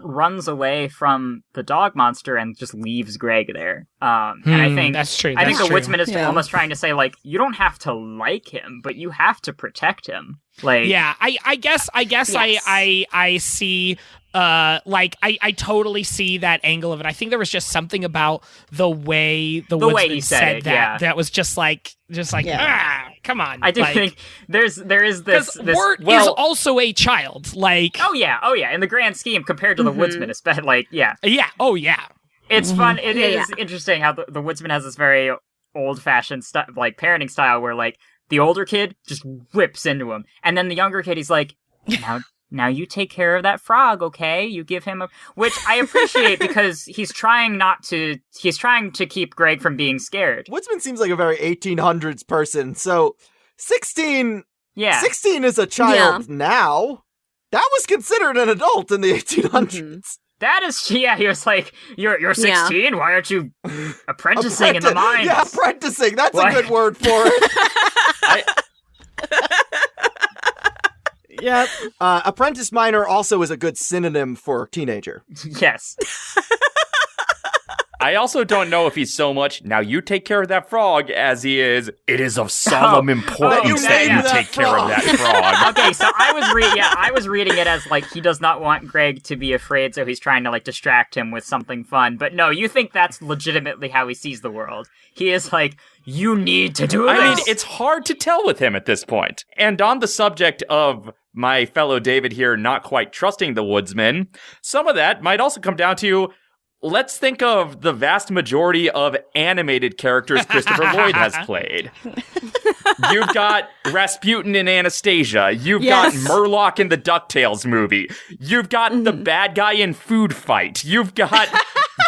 B: runs away from the dog monster and just leaves Greg there. And I think
E: that's true.
B: I think the woodsman is almost trying to say, like, you don't have to like him, but you have to protect him. Like,
E: yeah, I guess yes. I see. I totally see that angle of it. I think there was just something about the way the woodsman
B: he said
E: that that was just like come on.
B: I do think there is this
E: Wirt is also a child. Like,
B: oh yeah, in the grand scheme compared to the woodsman, especially it's fun. It is interesting how the woodsman has this very old-fashioned parenting style where like the older kid just whips into him, and then the younger kid, he's like, Now you take care of that frog, okay? You give him which I appreciate because he's trying to keep Greg from being scared.
A: Woodsman seems like a very 1800s person, so 16 is a child now. That was considered an adult in the 1800s.
B: That is, he was like, you're 16? Why aren't you apprenticing in the mines?
A: Yeah, apprenticing, that's a good word for it. Yep. Apprentice miner also is a good synonym for teenager.
B: Yes.
F: I also don't know if he's so much, now you take care of that frog, as he is, it is of solemn importance that you take care of that frog.
B: Okay, so I was reading it as like he does not want Greg to be afraid, so he's trying to like distract him with something fun. But no, you think that's legitimately how he sees the world. He is like, you need to do this.
F: I mean, it's hard to tell with him at this point. And on the subject of my fellow David here not quite trusting the woodsman, some of that might also come down to, let's think of the vast majority of animated characters Christopher Lloyd has played. You've got Rasputin in Anastasia. You've got Murloc in the DuckTales movie. You've got the bad guy in Food Fight. You've got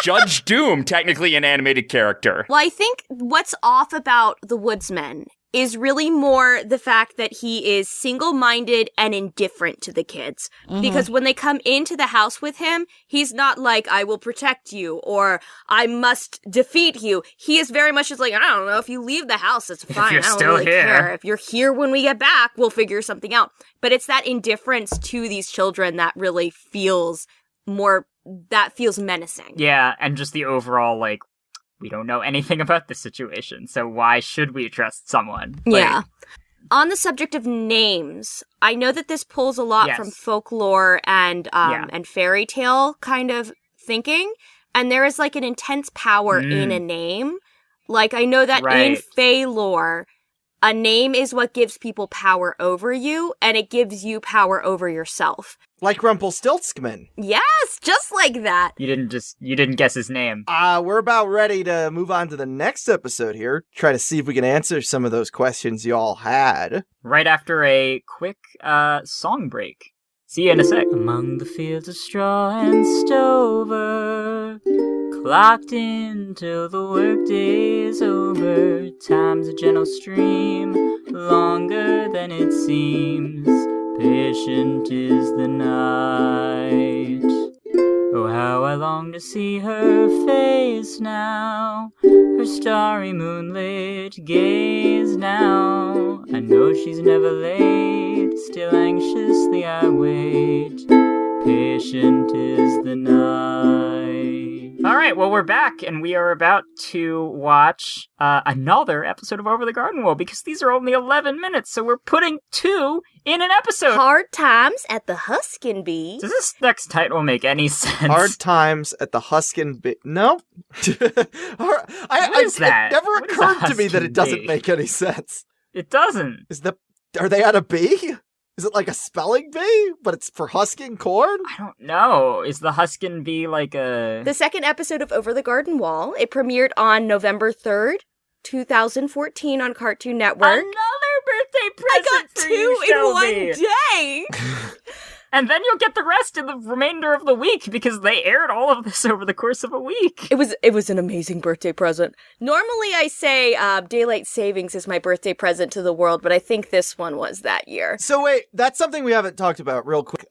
F: Judge Doom, technically an animated character.
G: Well, I think what's off about the woodsman is really more the fact that he is single-minded and indifferent to the kids. Because when they come into the house with him, he's not like, I will protect you, or I must defeat you. He is very much just like, I don't know, if you leave the house, it's fine. I don't really care. If you're here when we get back, we'll figure something out. But it's that indifference to these children that really feels menacing.
B: Yeah, and just the overall, like, we don't know anything about this situation, so why should we trust someone?
G: Yeah. On the subject of names, I know that this pulls a lot from folklore and fairy tale kind of thinking, and there is like an intense power in a name. Like, I know that in Fae lore, a name is what gives people power over you, and it gives you power over yourself.
A: Like Rumpelstiltskin.
G: Yes, just like that.
B: You didn't guess his name.
A: We're about ready to move on to the next episode here. Try to see if we can answer some of those questions y'all had.
B: Right after a quick song break. See you in a sec.
D: Among the fields of straw and stover, clocked in till the workday's over. Time's a gentle stream, longer than it seems. Patient is the night. Oh, how I long to see her face now, her starry moonlit gaze now. I know she's never late, still anxiously I wait. Patient is the night.
B: All right, well, we're back, and we are about to watch another episode of Over the Garden Wall, because these are only 11 minutes, so we're putting 2 in an episode.
G: Hard Times at the Huskin Bee.
B: Does this next title make any sense?
A: Hard Times at the Huskin Bee. No?
B: What is that?
A: It never
B: What is a
A: occurred to me that
B: Huskin
A: it doesn't
B: Bee?
A: make any sense.
B: It doesn't.
A: Are they at a bee? Is it like a spelling bee, but it's for husking corn?
B: I don't know. Is the Huskin Bee like a...
G: The second episode of Over the Garden Wall. It premiered on November 3rd, 2014 on Cartoon Network.
B: Another birthday present
G: I got
B: for
G: 2
B: you,
G: in
B: Shelby.
G: one day!
B: And then you'll get the rest in the remainder of the week, because they aired all of this over the course of a week.
G: It was an amazing birthday present. Normally I say daylight savings is my birthday present to the world, but I think this one was that year.
A: So wait, that's something we haven't talked about real quick.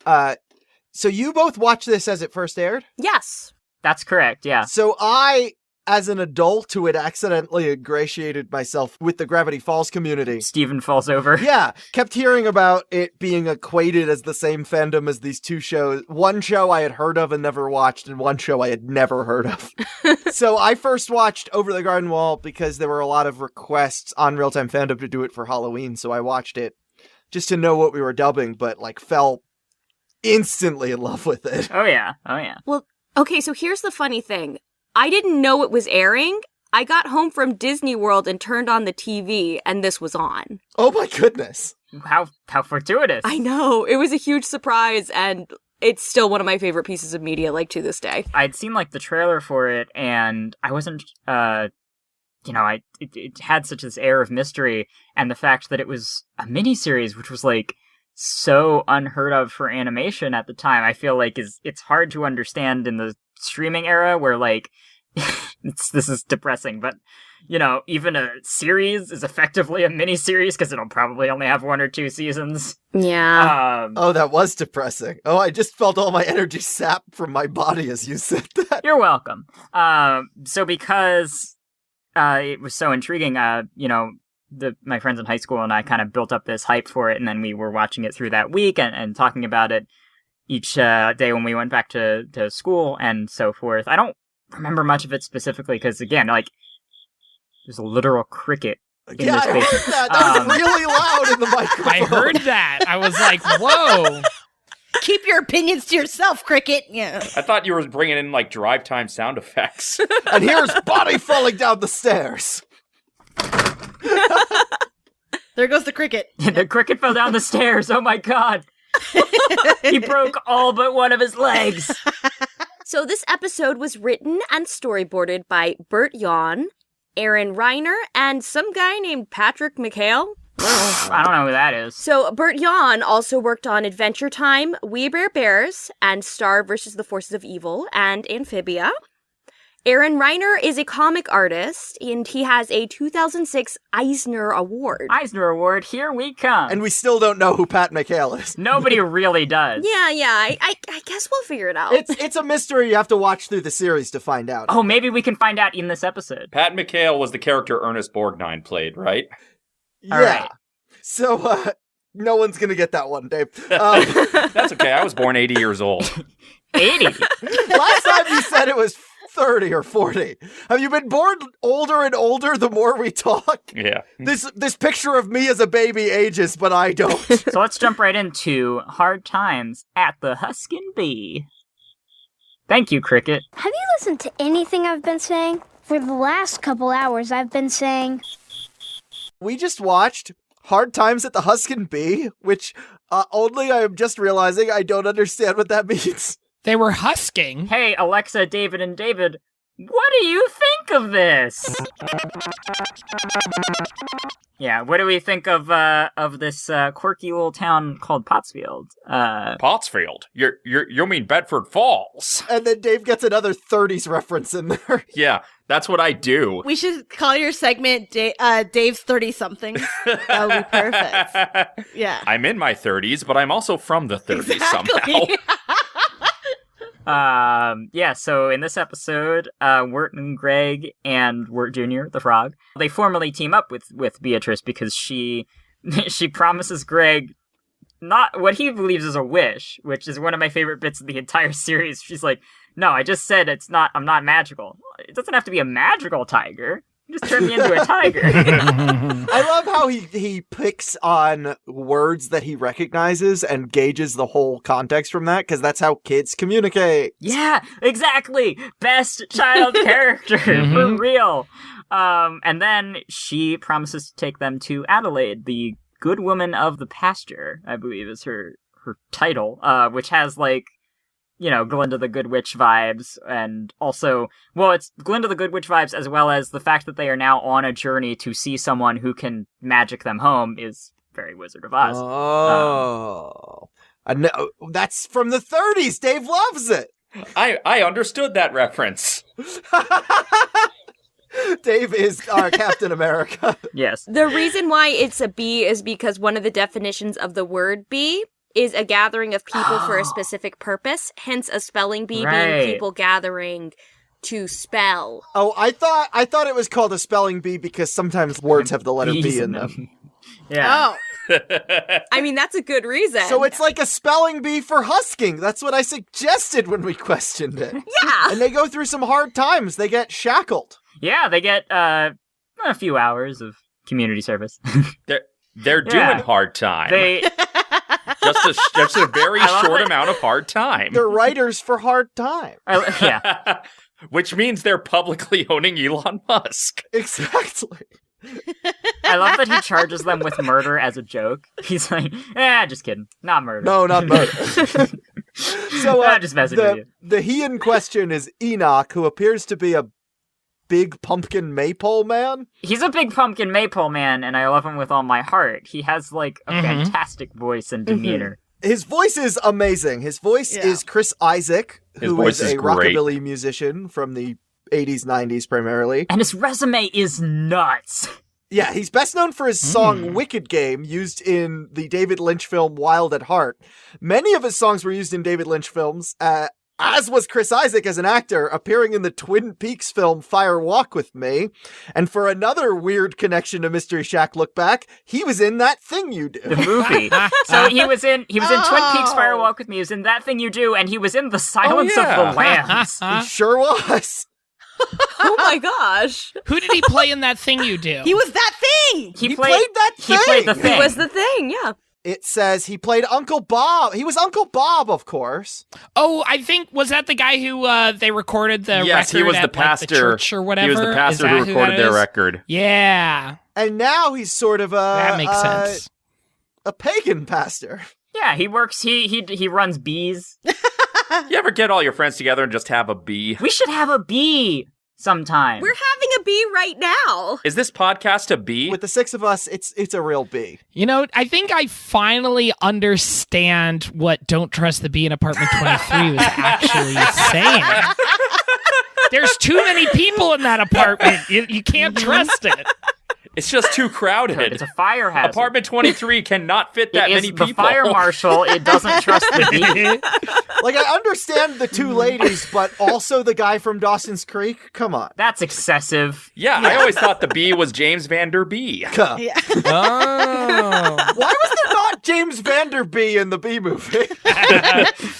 A: So you both watched this as it first aired?
G: Yes.
B: That's correct, yeah.
A: So I, as an adult who had accidentally ingratiated myself with the Gravity Falls community,
B: Steven falls over.
A: yeah, kept hearing about it being equated as the same fandom as these two shows. One show I had heard of and never watched, and one show I had never heard of. So I first watched Over the Garden Wall because there were a lot of requests on Real Time Fandom to do it for Halloween, so I watched it just to know what we were dubbing, but fell instantly in love with it.
B: Oh yeah, oh yeah.
G: Well, okay, so here's the funny thing. I didn't know it was airing. I got home from Disney World and turned on the TV, and this was on.
A: Oh my goodness.
B: How fortuitous.
G: I know. It was a huge surprise, and it's still one of my favorite pieces of media, to this day.
B: I'd seen, the trailer for it, and I wasn't, it had such this air of mystery, and the fact that it was a miniseries, which was, so unheard of for animation at the time, I feel it's hard to understand in the streaming era where this is depressing, but even a series is effectively a miniseries because it'll probably only have 1 or 2 seasons.
G: Yeah.
A: Oh, that was depressing. Oh, I just felt all my energy sapped from my body as you said that.
B: You're welcome. So because it was so intriguing, my friends in high school and I kind of built up this hype for it, and then we were watching it through that week and talking about it each day when we went back to school and so forth. I don't remember much of it specifically because, again, there's a literal cricket in this
A: I heard
B: basement.
A: that. That was really loud in the microphone.
E: I heard that. I was like, whoa.
C: Keep your opinions to yourself, Cricket. Yeah.
F: I thought you were bringing in drive time sound effects.
A: And here's Body falling down the stairs.
C: There goes the cricket.
B: The cricket fell down the stairs. Oh my god. He broke all but one of his legs.
G: So this episode was written and storyboarded by Bert Yawn, Aaron Reiner, and some guy named Patrick McHale.
B: I don't know who that is.
G: So Bert Yawn also worked on Adventure Time, We Bare Bears, and Star vs. the Forces of Evil, and Amphibia. Aaron Reiner is a comic artist, and he has a 2006 Eisner Award.
B: Eisner Award, here we come.
A: And we still don't know who Pat McHale is.
B: Nobody really does.
G: Yeah, I guess we'll figure it out.
A: It's a mystery you have to watch through the series to find out.
B: Oh, maybe we can find out in this episode.
F: Pat McHale was the character Ernest Borgnine played, right?
A: Yeah.
B: All right.
A: So, no one's gonna get that one, Dave.
F: That's okay. I was born 80 years old.
B: 80?
A: Last time you said it was 30 or 40. Have you been born older and older the more we talk?
F: Yeah.
A: This picture of me as a baby ages, but I don't.
B: So let's jump right into Hard Times at the Huskin Bee. Thank you, Cricket.
J: Have you listened to anything I've been saying? For the last couple hours, I've been saying...
A: We just watched Hard Times at the Huskin Bee, which only I am just realizing I don't understand what that means.
E: They were husking.
B: Hey, Alexa, David, and David, what do you think of this? Yeah, what do we think of this quirky little town called Pottsfield?
F: Pottsfield? You mean Bedford Falls?
A: And then Dave gets another 30s reference in there.
F: Yeah, that's what I do.
C: We should call your segment Dave's 30-something. That would be perfect. Yeah.
F: I'm in my 30s, but I'm also from the 30s somehow.
B: Yeah, so in this episode, Wirt and Greg and Wirt Jr., the frog, they formally team up with Beatrice because she promises Greg not what he believes is a wish, which is one of my favorite bits of the entire series. She's like, no, I just said I'm not magical. It doesn't have to be a magical tiger. Just turn me into a tiger.
A: I love how he picks on words that he recognizes and gauges the whole context from that, because that's how kids communicate.
B: Yeah, exactly. Best child character, for real. And then she promises to take them to Adelaide, the good woman of the pasture, I believe is her title, which has like, Glinda the Good Witch vibes, and also, it's Glinda the Good Witch vibes, as well as the fact that they are now on a journey to see someone who can magic them home is very Wizard of Oz.
A: Oh. I know. That's from the 30s. Dave loves it.
F: I understood that reference.
A: Dave is our Captain America.
B: Yes.
G: The reason why it's a bee is because one of the definitions of the word bee is a gathering of people for a specific purpose, hence a spelling bee being people gathering to spell.
A: Oh, I thought it was called a spelling bee because sometimes words have the letter B in them.
B: Yeah.
G: Oh. I mean, that's a good reason.
A: So it's like a spelling bee for husking. That's what I suggested when we questioned it.
G: Yeah.
A: And they go through some hard times. They get shackled.
B: Yeah, they get a few hours of community service.
F: They're doing hard time. Just a very short amount of hard time.
A: They're writers for hard time.
B: Yeah.
F: Which means they're publicly owning Elon Musk.
A: Exactly.
B: I love that he charges them with murder as a joke. He's like, just kidding. Not murder.
A: No, not murder. So
B: just messing with you.
A: The he in question is Enoch, who appears to be a big pumpkin maypole man.
B: He's a big pumpkin maypole man, and I love him with all my heart. He has like a fantastic voice and demeanor.
A: His voice is amazing. His voice is Chris Isaac, who is a rockabilly musician from the 80s, 90s primarily.
B: And his resume is nuts.
A: Yeah, he's best known for his song Wicked Game, used in the David Lynch film Wild at Heart. Many of his songs were used in David Lynch films, as was Chris Isaac as an actor, appearing in the Twin Peaks film Fire Walk with Me. And for another weird connection to Mystery Shack Look Back, he was in That Thing You Do.
B: The movie. So he was in Twin Peaks Fire Walk with Me, he was in That Thing You Do, and he was in The Silence of the Lambs.
A: He sure was.
G: Oh my gosh.
E: Who did he play in That Thing You Do?
C: He was that thing!
A: He played that thing!
B: He played the thing.
G: He was the thing, yeah.
A: It says he played Uncle Bob. He was Uncle Bob, of course.
E: Oh, I think, was that the guy who they recorded the record
F: he was
E: at
F: the pastor.
E: Like, the church or whatever?
F: He was the pastor who recorded their record.
E: Yeah.
A: And now he's sort of
E: that makes sense.
A: A pagan pastor.
B: Yeah, he works, he runs bees.
F: You ever get all your friends together and just have a bee?
B: We should have a bee sometime.
G: We're having a bee right now.
F: Is this podcast a bee?
A: With the six of us, it's a real bee.
E: You know, I think I finally understand what Don't Trust the Bee in Apartment 23 was actually saying. There's too many people in that apartment. You can't trust it.
F: It's just too crowded.
B: It's a fire hazard.
F: Apartment 23 cannot fit that many people.
B: The fire marshal, it doesn't trust the bee.
A: Like, I understand the two ladies, but also the guy from Dawson's Creek? Come on.
B: That's excessive.
F: Yeah, I always thought the bee was James Van Der Bee.
C: Yeah.
E: Oh.
A: Why was there not James Van Der Bee in the Bee movie?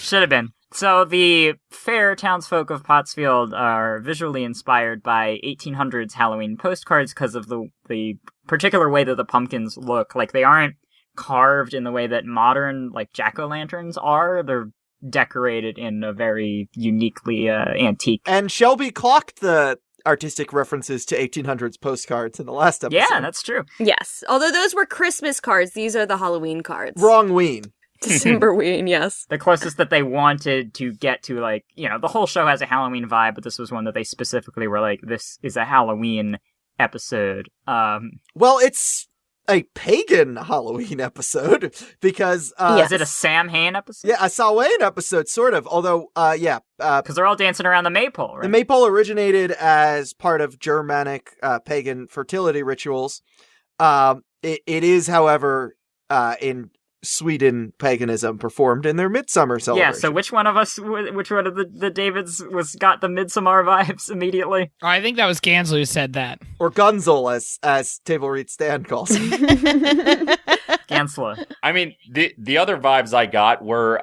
B: Should have been. So the fair townsfolk of Pottsfield are visually inspired by 1800s Halloween postcards because of the particular way that the pumpkins look. Like, they aren't carved in the way that modern, like, jack-o'-lanterns are. They're decorated in a very uniquely antique.
A: And Shelby clocked the artistic references to 1800s postcards in the last episode.
B: Yeah, that's true.
G: Yes. Although those were Christmas cards, these are the Halloween cards.
A: Wrong ween.
G: Decemberween, yes.
B: The closest that they wanted to get to, like, the whole show has a Halloween vibe, but this was one that they specifically were like, this is a Halloween episode.
A: Well, it's a pagan Halloween episode because...
B: Is it a Sam Hain episode?
A: Yeah, a Samhain episode, sort of. Although,
B: because they're all dancing around the maypole, right?
A: The maypole originated as part of Germanic pagan fertility rituals. It is, however, in Sweden paganism performed in their midsummer celebration.
B: Yeah, so which one of the Davids got the midsummer vibes immediately?
E: Oh, I think that was Ganssle who said that.
A: Or Ganssle, as Table Read Stan calls him.
B: Ganssle.
F: I mean, the other vibes I got were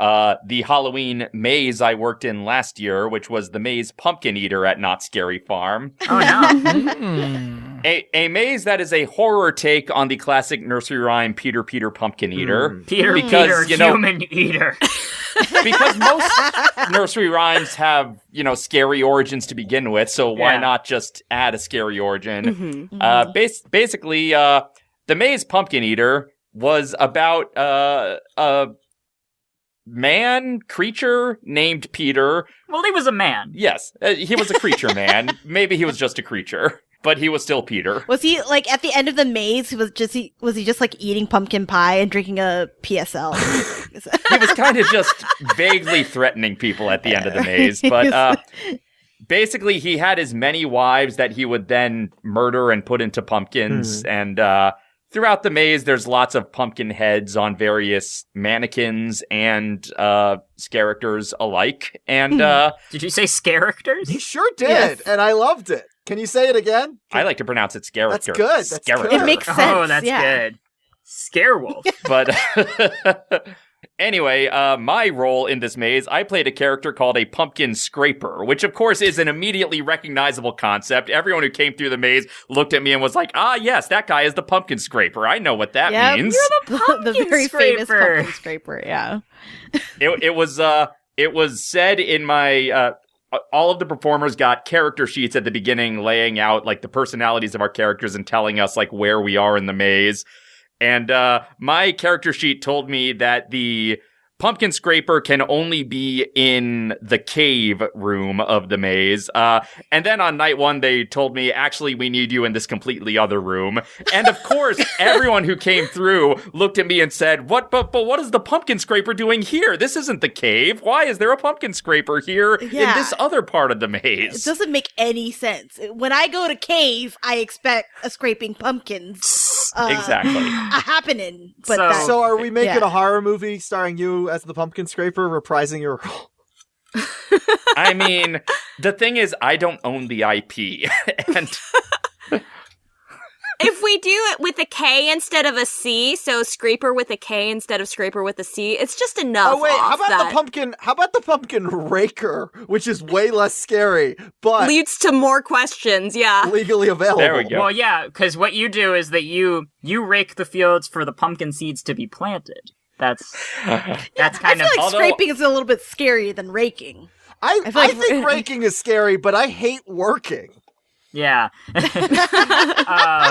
F: the Halloween maze I worked in last year, which was the maze Pumpkin Eater at Not Scary Farm.
B: Oh, no.
F: A maze that is a horror take on the classic nursery rhyme Peter Pumpkin Eater.
B: Peter, human eater.
F: Because most nursery rhymes have, scary origins to begin with, so why not just add a scary origin? Basically, the maze Pumpkin Eater was about a creature named Peter.
B: Well, he was a man.
F: Yes, he was a creature man. Maybe he was just a creature, but he was still Peter.
C: Was he like at the end of the maze? Was he just like eating pumpkin pie and drinking a PSL?
F: He was kind of just vaguely threatening people at the end of the maze, but basically he had as many wives that he would then murder and put into pumpkins, and throughout the maze, there's lots of pumpkin heads on various mannequins and characters alike. And
B: did you say characters?
A: He sure did, and I loved it. Can you say it again?
F: I like to pronounce it character.
A: That's good. That's good.
C: It makes sense.
B: Oh, that's good. Scarewolf.
F: But anyway, my role in this maze, I played a character called a pumpkin scraper, which of course is an immediately recognizable concept. Everyone who came through the maze looked at me and was like, yes, that guy is the pumpkin scraper. I know what that means.
B: You're the pumpkin
C: the very
B: scraper.
C: famous pumpkin scraper, yeah.
F: It was said in my all of the performers got character sheets at the beginning laying out like the personalities of our characters and telling us like where we are in the maze. And my character sheet told me that the pumpkin scraper can only be in the cave room of the maze. And then on night one, they told me, actually, we need you in this completely other room. And of course, everyone who came through looked at me and said, but what is the pumpkin scraper doing here? This isn't the cave. Why is there a pumpkin scraper here in this other part of the maze?
C: It doesn't make any sense. When I go to cave, I expect a scraping pumpkins.
F: Exactly.
C: Happening. But
A: so are we making a horror movie starring you as the pumpkin scraper, reprising your role?
F: I mean, the thing is, I don't own the IP. And
G: if we do it with a K instead of a C, so scraper with a K instead of scraper with a C, it's just enough.
A: Oh wait, how about the pumpkin raker, which is way less scary, but
G: leads to more questions,
A: legally available.
F: There we go.
B: Well, yeah, because what you do is that you rake the fields for the pumpkin seeds to be planted. That's kind
C: I feel like scraping is a little bit scarier than raking.
A: I think raking is scary, but I hate working.
B: Yeah.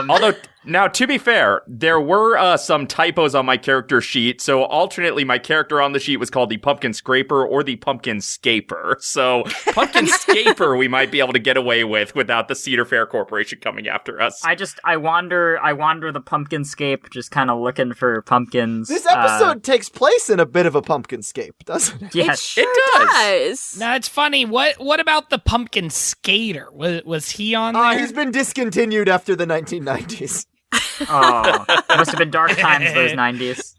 F: Although, now, to be fair, there were some typos on my character sheet, so alternately my character on the sheet was called the Pumpkin Scraper or the Pumpkin Scaper. So, Pumpkin Scaper we might be able to get away with without the Cedar Fair Corporation coming after us.
B: I wander the pumpkin scape, just kind of looking for pumpkins.
A: This episode takes place in a bit of a pumpkin scape, doesn't it?
B: Yes,
G: it does.
E: Now, it's funny. What about the pumpkin skater? Was he on there?
A: He's been discontinued after the 1990s.
B: Oh, must have been dark times, those 90s.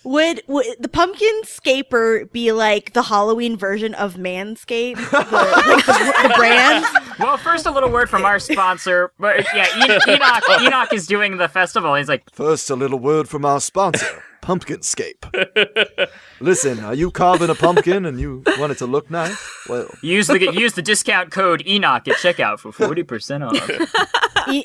C: Would the pumpkin scaper be like the Halloween version of Manscaped, the brand?
B: Well, first a little word from our sponsor. But yeah, Enoch is doing the festival. He's like,
A: first a little word from our sponsor, Pumpkinscape. Listen, are you carving a pumpkin and you want it to look nice? Well,
B: use the discount code Enoch at checkout for 40% off.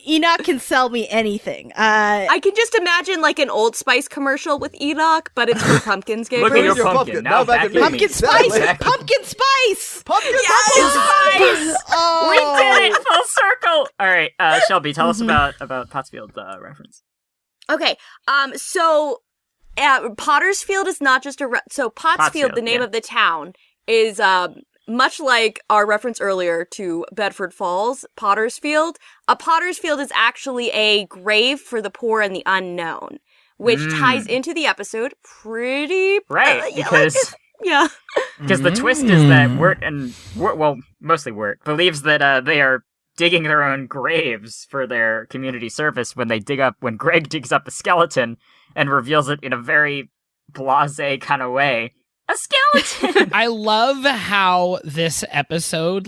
C: Enoch can sell me anything.
G: I can just imagine like an Old Spice commercial with Enoch, but it's for pumpkin scapers.
B: Look at your pumpkin. Now back at me.
C: Pumpkin spice!
B: Exactly.
C: Pumpkin spice!
A: Pumpkin
B: Spice!
C: Oh.
B: We did it! Full circle! All right, Shelby, tell us about Pottsfield reference.
G: Okay, so Pottersfield is not just Pottsfield, the name of the town, is much like our reference earlier to Bedford Falls, Pottersfield. A Pottersfield is actually a grave for the poor and the unknown, which ties into the episode pretty
B: right because the twist is that Wirt mostly Wirt believes that they are digging their own graves for their community service when Greg digs up a skeleton and reveals it in a very blasé kind of way. A skeleton!
E: I love how this episode,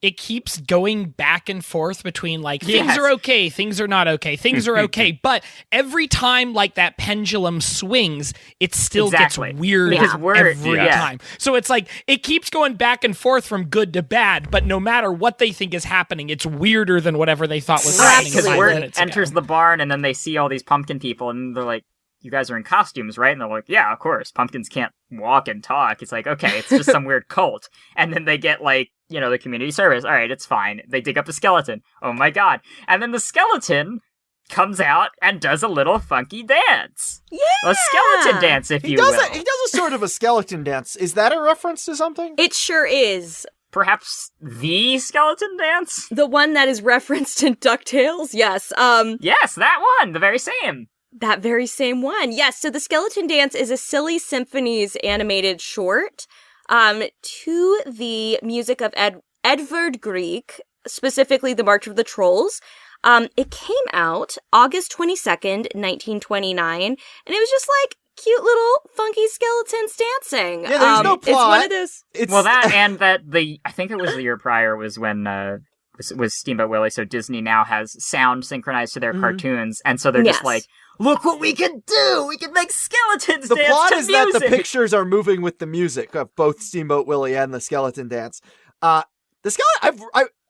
E: it keeps going back and forth between like things are okay, things are not okay, things are okay, but every time like that pendulum swings, it still gets weird every time. So it's like it keeps going back and forth from good to bad, but no matter what they think is happening, it's weirder than whatever they thought was happening.
B: Because Wirt enters the barn and then they see all these pumpkin people and they're like, you guys are in costumes, right? And they're like, yeah, of course. Pumpkins can't walk and talk. It's like, okay, it's just some weird cult. And then they get like, you know, the community service. All right, it's fine. They dig up the skeleton. Oh my god. And then the skeleton comes out and does a little funky dance.
C: Yeah!
B: A skeleton dance, if you will.
A: He does a sort of a skeleton dance. Is that a reference to something?
G: It sure is.
B: Perhaps the skeleton dance?
G: The one that is referenced in DuckTales? Yes.
B: Yes, that one. The very same.
G: That very same one. Yes, so the Skeleton Dance is a Silly Symphonies animated short to the music of Edvard Grieg, specifically the March of the Trolls. It came out August 22nd, 1929, and it was just like cute little funky skeletons dancing.
A: Yeah, there's no plot.
G: It's one of those.
B: Well, that and that I think it was the year prior was when was Steamboat Willie, so Disney now has sound synchronized to their cartoons, and so they're just like, look what we can do! We can make skeletons dance to music!
A: The plot is that the pictures are moving with the music of both Steamboat Willie and the skeleton dance. I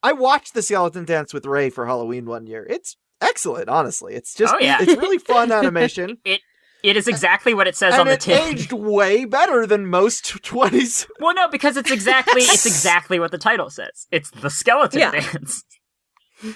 A: watched the skeleton dance with Ray for Halloween one year. It's excellent, honestly. It's just, it's really fun animation.
B: It is exactly what it says on the tin.
A: And it aged way better than most 20s.
B: Well, no, because it's exactly what the title says. It's the skeleton dance.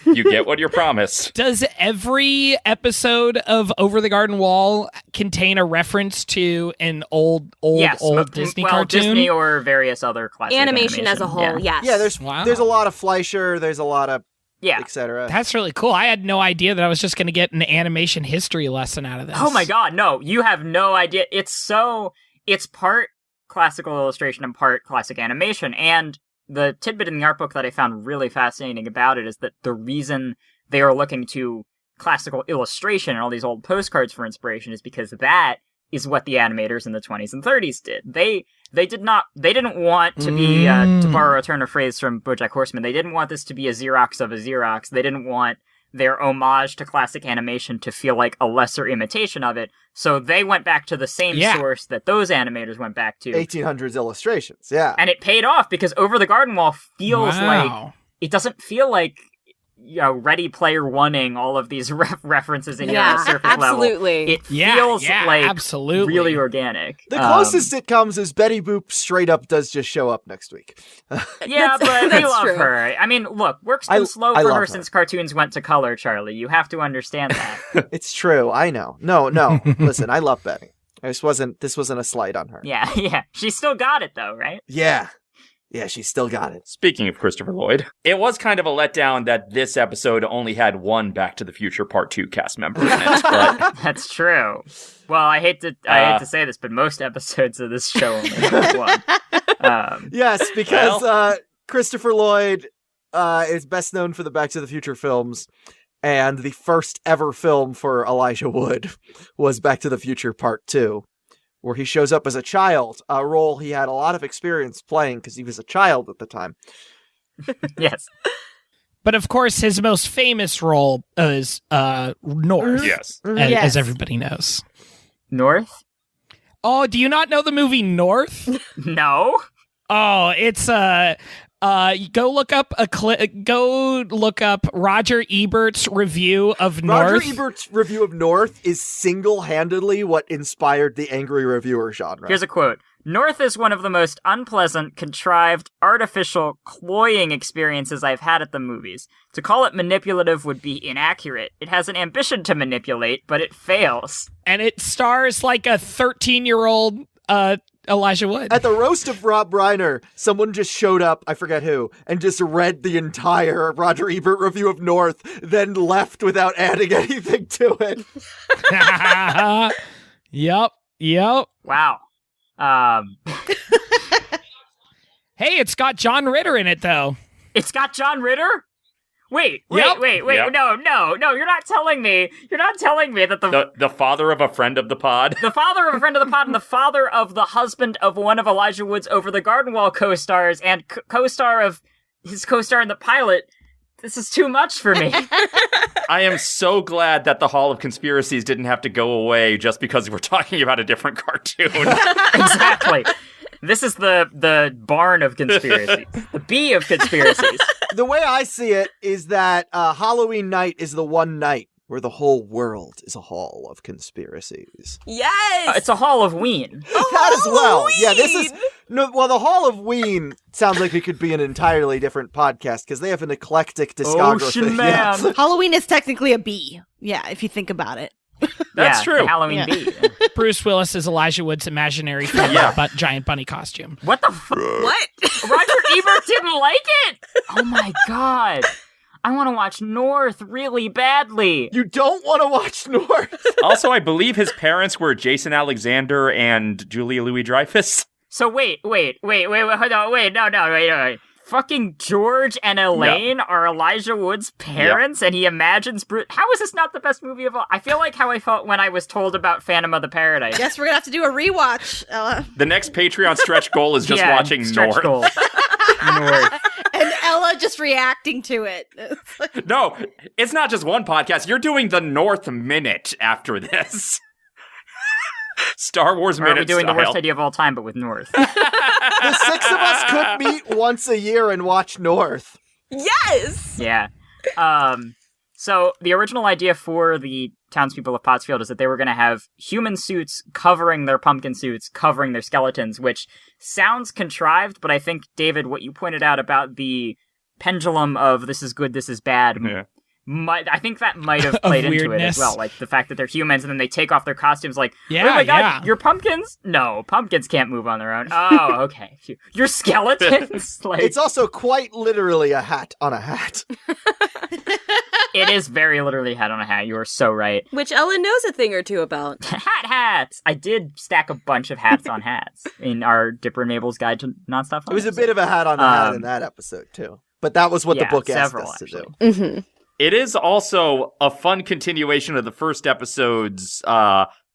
F: You get what you're promised.
E: Does every episode of Over the Garden Wall contain a reference to an old Disney cartoon?
B: Disney or various other classic
G: animation as a whole, yes.
A: Yeah, there's a lot of Fleischer, there's a lot of etc.
E: That's really cool. I had no idea that I was just going to get an animation history lesson out of this.
B: Oh my god, no, you have no idea. It's part classical illustration and part classic animation, and the tidbit in the art book that I found really fascinating about it is that the reason they are looking to classical illustration and all these old postcards for inspiration is because that is what the animators in the 20s and 30s did. They didn't want to be, to borrow a turn of phrase from BoJack Horseman, they didn't want this to be a Xerox of a Xerox. They didn't want their homage to classic animation to feel like a lesser imitation of it. So they went back to the same source that those animators went back to.
A: 1800s illustrations, yeah.
B: And it paid off because Over the Garden Wall feels like, it doesn't feel like, you know, Ready Player One-ing all of these references in your surface
G: absolutely.
B: level. It feels like really organic.
A: The closest it comes is Betty Boop straight up does just show up next week.
B: Yeah, but we love her. I mean, look, work's been slow for her since cartoons went to color, Charlie. You have to understand that.
A: It's true, I know. No, listen, I love Betty. This wasn't a slight on her.
B: Yeah. She still got it, though, right?
A: Yeah, she still got it.
F: Speaking of Christopher Lloyd, it was kind of a letdown that this episode only had one Back to the Future Part 2 cast member in it. But...
B: That's true. Well, I hate to say this, but most episodes of this show only have one.
A: Yes, because Christopher Lloyd is best known for the Back to the Future films, and the first ever film for Elijah Wood was Back to the Future Part 2. Where he shows up as a child, a role he had a lot of experience playing because he was a child at the time.
B: Yes.
E: But of course, his most famous role is North.
F: Yes.
E: As everybody knows.
B: North?
E: Oh, do you not know the movie North?
B: No.
E: Oh, it's go look up Roger Ebert's review of North.
A: Roger Ebert's review of North is single-handedly what inspired the angry reviewer genre.
B: Here's a quote. North is one of the most unpleasant, contrived, artificial, cloying experiences I've had at the movies. To call it manipulative would be inaccurate. It has an ambition to manipulate, but it fails.
E: And it stars like a 13-year-old Elijah Wood.
A: At the roast of Rob Reiner, someone just showed up, I forget who, and just read the entire Roger Ebert review of North, then left without adding anything to it.
E: Yep.
B: Wow.
E: Hey, it's got John Ritter in it, though.
B: It's got John Ritter? Wait,
F: Yep.
B: no, you're not telling me that
F: the father of a friend of the pod.
B: The father of a friend of the pod and the father of the husband of one of Elijah Wood's Over the Garden Wall co-stars and co-star of his co-star in the pilot. This is too much for me.
F: I am so glad that the Hall of Conspiracies didn't have to go away just because we're talking about a different cartoon.
B: Exactly. This is the barn of conspiracies. The bee of conspiracies.
A: The way I see it is that Halloween night is the one night where the whole world is a hall of conspiracies.
G: Yes!
B: It's a hall of ween.
A: That as well. Yeah, this is... No, well, the Hall of Ween sounds like it could be an entirely different podcast because they have an eclectic discography.
B: Ocean Man.
A: Yeah.
C: Halloween is technically a bee. Yeah, if you think about it.
F: That's true.
B: The Halloween bee.
E: Bruce Willis is Elijah Wood's imaginary giant bunny costume.
B: What the fuck?
G: What?
B: Roger Ebert didn't like it? Oh my god. I want to watch North really badly.
A: You don't want to watch North.
F: Also, I believe his parents were Jason Alexander and Julia Louis-Dreyfus.
B: So wait, hold on, wait. Fucking George and Elaine are Elijah Wood's parents, and he imagines Bruce. How is this not the best movie of all? I feel like how I felt when I was told about Phantom of the Paradise.
C: Guess we're gonna have to do a rewatch, Ella.
F: The next Patreon stretch goal is just watching
B: stretch
F: North.
B: goal. North.
C: And Ella just reacting to it.
F: No, it's not just one podcast. You're doing the North Minute after this. Star Wars
B: Or
F: Minute
B: are we doing
F: style.
B: the worst idea of all time, but with North?
A: The six of us could meet once a year and watch North.
G: Yes!
B: Yeah. So the original idea for the townspeople of Pottsfield is that they were going to have human suits covering their pumpkin suits, covering their skeletons, which sounds contrived, but I think, David, what you pointed out about the pendulum of this is good, this is bad, I think that might have played into it as well. Like the fact that they're humans and then they take off their costumes like, oh my god, you're pumpkins? No, pumpkins can't move on their own. Oh, okay. You're skeletons? Like,
A: It's also quite literally a hat on a hat.
B: it is very literally hat on a hat. You are so right.
G: Which Ellen knows a thing or two about.
B: Hats! I did stack a bunch of hats on hats in our Dipper and Mabel's Guide to Nonstop Fun.
A: It was a bit of a hat on a hat in that episode, too. But that was what the book asked us to do.
G: Mm-hmm.
F: It is also a fun continuation of the first episode's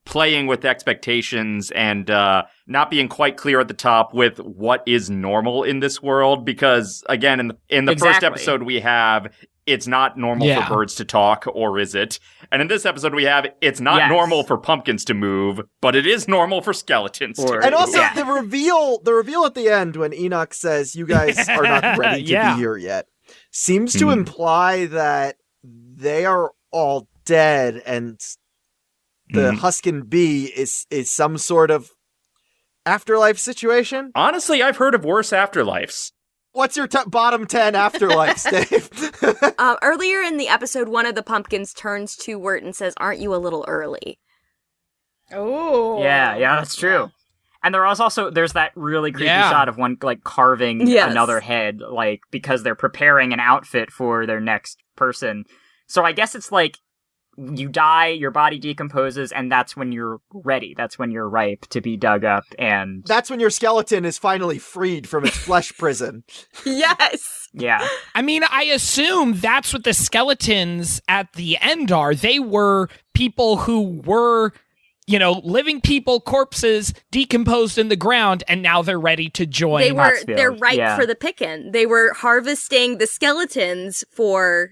F: playing with expectations and not being quite clear at the top with what is normal in this world. Because, again, in the first episode we have, it's not normal for birds to talk, or is it? And in this episode we have, it's not normal for pumpkins to move, but it is normal for skeletons to move.
A: And also the reveal at the end when Enoch says, you guys are not ready to be here yet, seems to imply that they are all dead and the Huskin Bee is some sort of afterlife situation.
F: Honestly, I've heard of worse afterlives.
A: What's your bottom 10 afterlives, Dave?
G: Earlier in the episode, one of the pumpkins turns to Wirt and says, "Aren't you a little early?"
C: Oh.
B: Yeah, that's true. And there's that really creepy shot of one like carving another head, like because they're preparing an outfit for their next person. So I guess it's like you die, your body decomposes, and that's when you're ready. That's when you're ripe to be dug up, and
A: that's when your skeleton is finally freed from its flesh prison.
G: Yes.
B: Yeah.
E: I mean, I assume that's what the skeletons at the end are. They were people who were, living people, corpses, decomposed in the ground, and now they're ready to join.
G: They're ripe for the picking. They were harvesting the skeletons for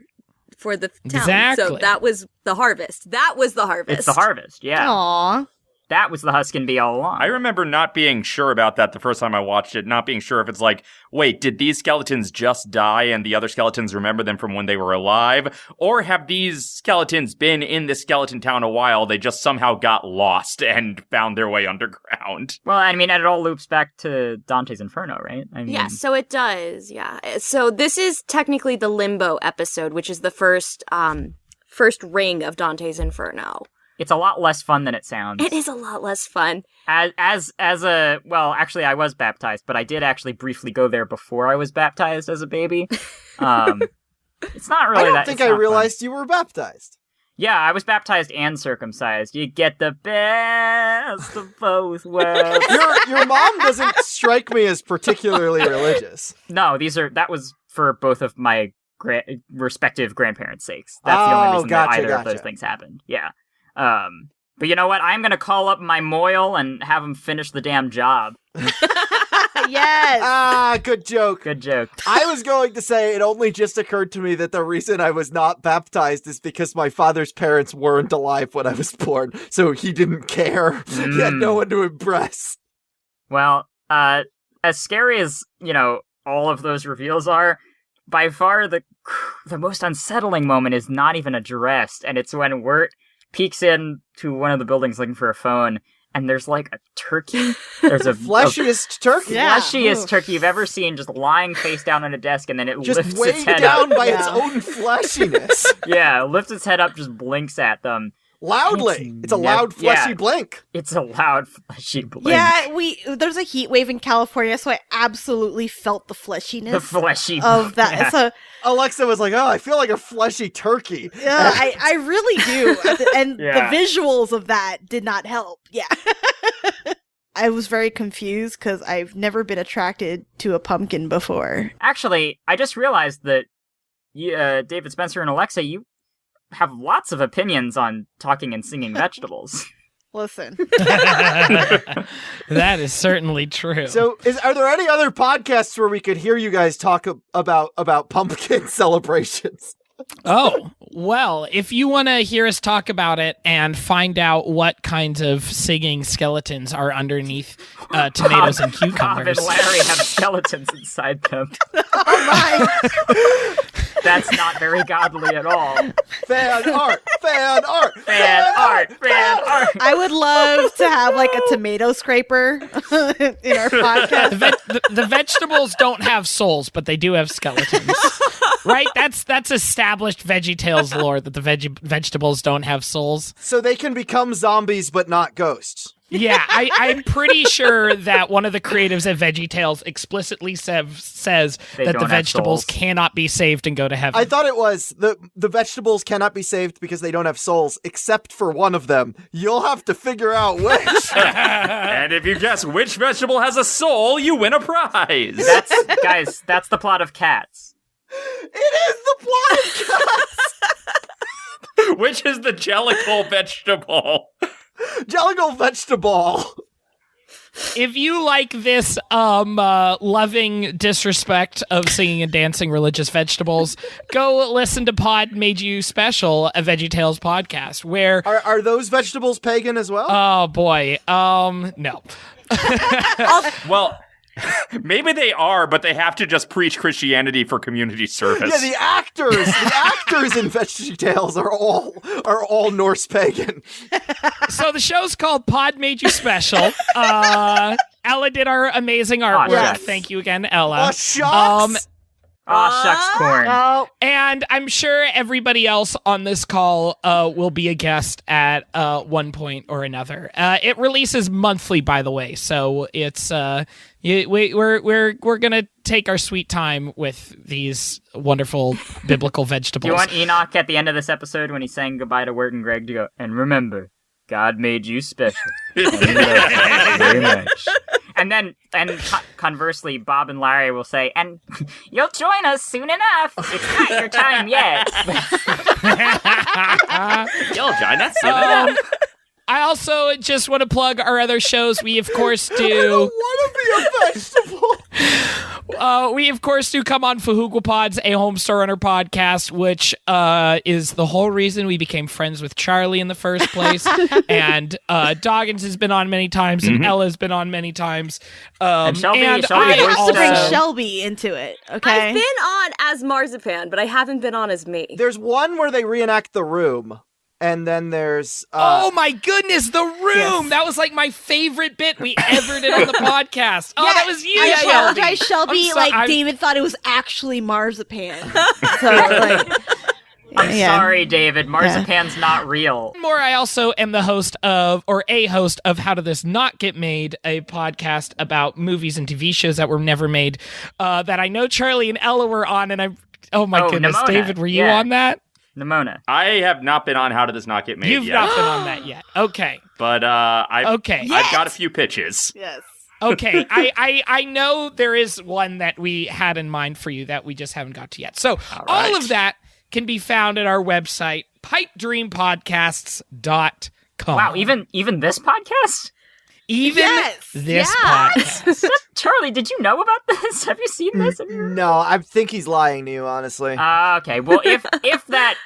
G: the town.
E: Exactly.
G: So that was the harvest. That was the harvest.
B: It's the harvest, yeah.
C: Aww.
B: That was the Huskin Bee all along.
F: I remember not being sure about that the first time I watched it, not being sure if it's like, wait, did these skeletons just die and the other skeletons remember them from when they were alive? Or have these skeletons been in this skeleton town a while, they just somehow got lost and found their way underground?
B: Well, I mean, it all loops back to Dante's Inferno, right? I mean,
G: yeah, so it does, yeah. So this is technically the Limbo episode, which is the first ring of Dante's Inferno.
B: It's a lot less fun than it sounds.
G: It is a lot less fun.
B: Well, actually, I was baptized, but I did actually briefly go there before I was baptized as a baby. It's not really that.
A: I don't think I realized you were baptized.
B: Yeah, I was baptized and circumcised. You get the best of both worlds.
A: Your mom doesn't strike me as particularly religious.
B: No, that was for both of my respective grandparents' sakes. That's the only reason that either of those things happened. Yeah. But you know what? I'm going to call up my moil and have him finish the damn job.
C: Yes.
A: Good joke.
B: Good joke.
A: I was going to say it only just occurred to me that the reason I was not baptized is because my father's parents weren't alive when I was born, so he didn't care. He had no one to impress.
B: Well, as scary as, all of those reveals are, by far the most unsettling moment is not even addressed, and it's when Wirt peeks in to one of the buildings looking for a phone, and there's like a turkey. There's a
A: fleshiest turkey.
C: Yeah.
B: Fleshiest turkey you've ever seen, just lying face down on a desk, and then it
A: Just
B: lifts its
A: weighed
B: head
A: down
B: up.
A: by its own fleshiness.
B: Yeah, lifts its head up, just blinks at them.
A: Loudly. It's a loud, fleshy blink.
B: It's a loud, fleshy blink.
C: Yeah, there's a heat wave in California, so I absolutely felt the fleshiness.
B: The fleshy
C: of that.
B: Yeah.
C: So
A: Alexa was like, "Oh, I feel like a fleshy turkey."
C: yeah, I really do. And
B: Yeah.
C: the visuals of that did not help. Yeah. I was very confused because I've never been attracted to a pumpkin before.
B: Actually, I just realized that David, Spencer, and Alexa, you have lots of opinions on talking and singing vegetables.
C: Listen.
E: That is certainly true.
A: So, are there any other podcasts where we could hear you guys talk about pumpkin celebrations?
E: Oh, well, if you want to hear us talk about it and find out what kinds of singing skeletons are underneath tomatoes and
B: Bob
E: cucumbers.
B: and Larry have skeletons inside them.
C: Oh my.
B: That's not very godly at all.
A: Fan art! Fan art!
B: Fan art! Fan art!
C: I would love to have like a tomato scraper in our podcast.
E: The vegetables don't have souls, but they do have skeletons. Right? That's established VeggieTales lore that the vegetables don't have souls.
A: So they can become zombies, but not ghosts.
E: Yeah, I'm pretty sure that one of the creatives at VeggieTales explicitly says
B: They
E: that
B: don't
E: the
B: have
E: vegetables
B: souls.
E: cannot be saved and go to heaven.
A: I thought it was the vegetables cannot be saved because they don't have souls, except for one of them. You'll have to figure out which.
F: And if you guess which vegetable has a soul, you win a prize.
B: That's the plot of Cats.
A: It is the plot of Cats.
F: Which is the jellicle vegetable?
A: Jellicle vegetable.
E: If you like this loving disrespect of singing and dancing religious vegetables, go listen to Pod Made You Special, a VeggieTales podcast, where...
A: Are those vegetables pagan as well?
E: Oh, boy. No.
F: Well, maybe they are, but they have to just preach Christianity for community service.
A: Yeah, the actors in VeggieTales are all Norse pagan.
E: So the show's called Pod Made You Special. Ella did our amazing artwork.
B: Yes.
E: Thank you again, Ella.
A: Oh, shucks.
B: Aw, shucks, corn.
C: Oh,
E: And I'm sure everybody else on this call will be a guest at one point or another. It releases monthly, by the way, so it's we're gonna take our sweet time with these wonderful biblical vegetables.
B: Do you want Enoch at the end of this episode when he's saying goodbye to Wirt and Greg to go, and remember, God made you special. And he loves you very much. And then, conversely, Bob and Larry will say, and you'll join us soon enough. It's not your time yet.
F: You'll join us soon enough.
E: I also just want to plug our other shows. We, of course, do...
A: Want to be a vegetable?
E: We, of course, do come on Fuhuguapods, a Homestar Runner podcast, which is the whole reason we became friends with Charley in the first place. And Doggins has been on many times, and Ella's been on many times.
B: And Shelby
C: I
B: voiced
C: have to bring
B: also-
C: Shelby into it, okay?
G: I've been on as Marzipan, but I haven't been on as me.
A: There's one where they reenact The Room, and then there's
E: oh my goodness, The Room!
C: Yes.
E: That was like my favorite bit we ever did on the podcast. Oh,
C: Yeah,
E: that was you,
C: I
E: Shelby.
C: apologize, Shelby.
E: I'm so-
C: David thought it was actually marzipan. So, like,
B: I'm
C: yeah.
B: sorry, David. Marzipan's not real.
E: More, I also am the host of, or a host of How Did This Not Get Made, a podcast about movies and TV shows that were never made, that I know Charley and Ella were on, and oh my goodness,
B: Nimona.
E: David, were you
B: Yeah.
E: on that?
B: Nimona.
F: I have not been on How Did This Not Get Made
E: You've
F: yet.
E: not been on that yet. Okay.
F: But I've got a few pitches.
C: Yes.
E: Okay. I know there is one that we had in mind for you that we just haven't got to yet. So all of that can be found at our website, pipedreampodcasts.com.
B: Wow, even this podcast?
E: Even this podcast.
B: Charley, did you know about this? Have you seen this?
A: No, I think he's lying to you, honestly.
B: Okay. Well, if that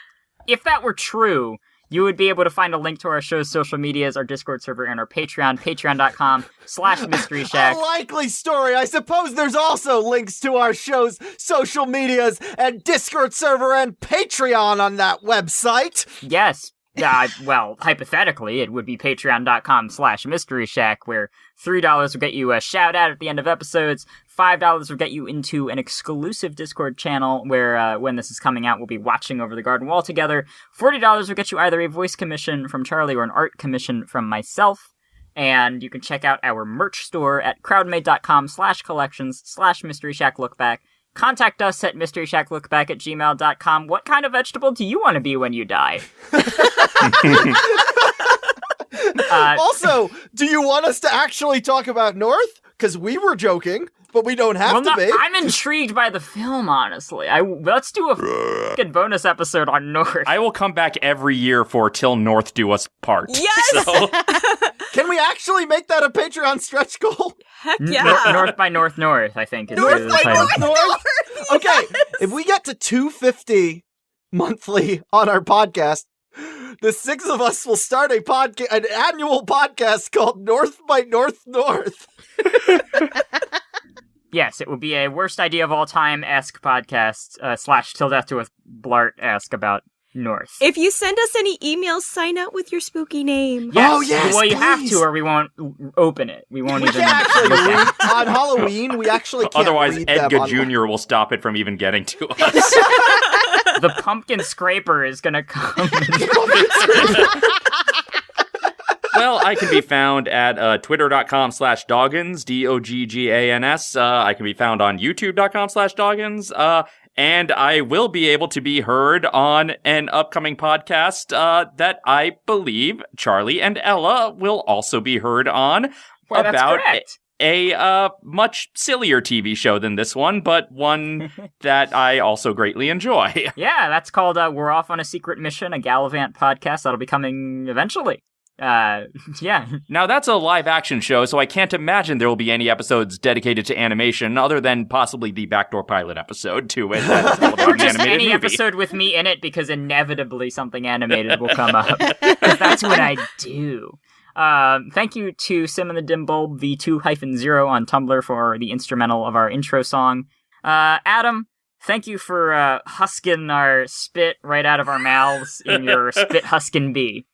B: were true, you would be able to find a link to our show's social medias, our Discord server, and our Patreon, patreon.com/Mystery Shack.
A: A likely story. I suppose there's also links to our show's social medias and Discord server and Patreon on that website.
B: Yes. Well, hypothetically, it would be patreon.com/Mystery Shack, where $3 will get you a shout out at the end of episodes. $5 will get you into an exclusive Discord channel where, when this is coming out, we'll be watching Over the Garden Wall together. $40 will get you either a voice commission from Charley or an art commission from myself. And you can check out our merch store at crowdmade.com/collections/Mystery Shack Lookback. Contact us at mysteryshacklookback@gmail.com. What kind of vegetable do you want to be when you die?
A: Also, do you want us to actually talk about North? Because we were joking, but we don't have to be.
B: I'm intrigued by the film, honestly. Let's do a fucking bonus episode on North.
F: I will come back every year for Till North Do Us Part.
G: Yes!
F: So.
A: Can we actually make that a Patreon stretch goal?
G: Heck yeah.
B: North by North, I think. Is
A: North
B: the
A: by
B: title.
A: North? Okay, if we get to 250 monthly on our podcast, the six of us will start an annual podcast called North by North.
B: Yes, it will be a worst idea of all time-esque podcast, / Till Death Do Us Blart-esque about North.
G: If you send us any emails, sign out with your spooky name.
B: Yes.
A: Oh, yes,
B: well, you have
A: please.
B: to, or we won't open it. We won't even.
A: Actually, on Halloween, we actually can't
F: Otherwise,
A: read
F: Edgar
A: them
F: Jr. will stop it from even getting to us.
B: The pumpkin scraper is gonna come.
F: Well, I can be found at twitter.com/Doggins, Doggans. I can be found on youtube.com/Doggins. And I will be able to be heard on an upcoming podcast that I believe Charley and Ella will also be heard on about a much sillier TV show than this one, but one that I also greatly enjoy.
B: Yeah, that's called We're Off on a Secret Mission, a Gallivant podcast that'll be coming eventually. Yeah.
F: Now that's a live action show, so I can't imagine there will be any episodes dedicated to animation other than possibly the backdoor pilot episode to it. That's all about
B: Or
F: an
B: just
F: animated
B: any
F: movie.
B: episode with me in it, because inevitably something animated will come up. Because that's what I do. Thank you to Sim and the Dimbulb V2-0 on Tumblr for the instrumental of our intro song. Adam, thank you for husking our spit right out of our mouths in your spit Huskin Bee.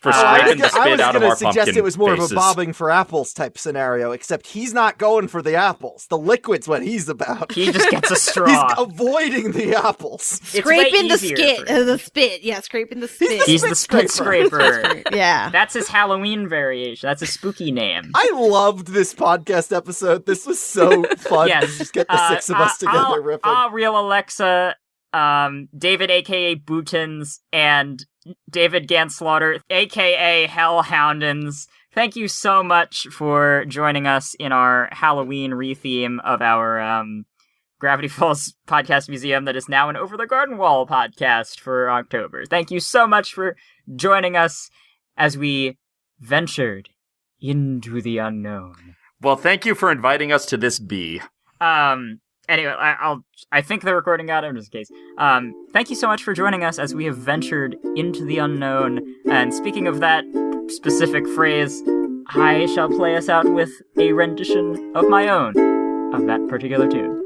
F: For scraping the
A: I
F: spit
A: was
F: out of
A: going
F: our
A: to suggest
F: pumpkin
A: it was more
F: faces.
A: of a bobbing for apples type scenario, except he's not going for the apples. The liquid's what he's about.
B: He just gets a straw.
A: He's avoiding the apples.
B: It's
C: Scraping
B: way
C: the
B: easier
C: the spit. Yeah, scraping the spit.
B: He's the spit scraper.
C: Yeah.
B: That's his Halloween variation. That's a spooky name.
A: I loved this podcast episode. This was so fun
B: Yes.
A: to just get the six of us together ripping.
B: Real Alexa, David aka Bootins, and David Ganssle, aka Hellhoundins. Thank you so much for joining us in our Halloween re-theme of our Gravity Falls Podcast Museum that is now an Over the Garden Wall podcast for October. Thank you so much for joining us as we ventured into the unknown.
F: Well, thank you for inviting us to this bee.
B: Anyway, I think the recording got it, just in case. Thank you so much for joining us as we have ventured into the unknown. And speaking of that specific phrase, I shall play us out with a rendition of my own of that particular tune.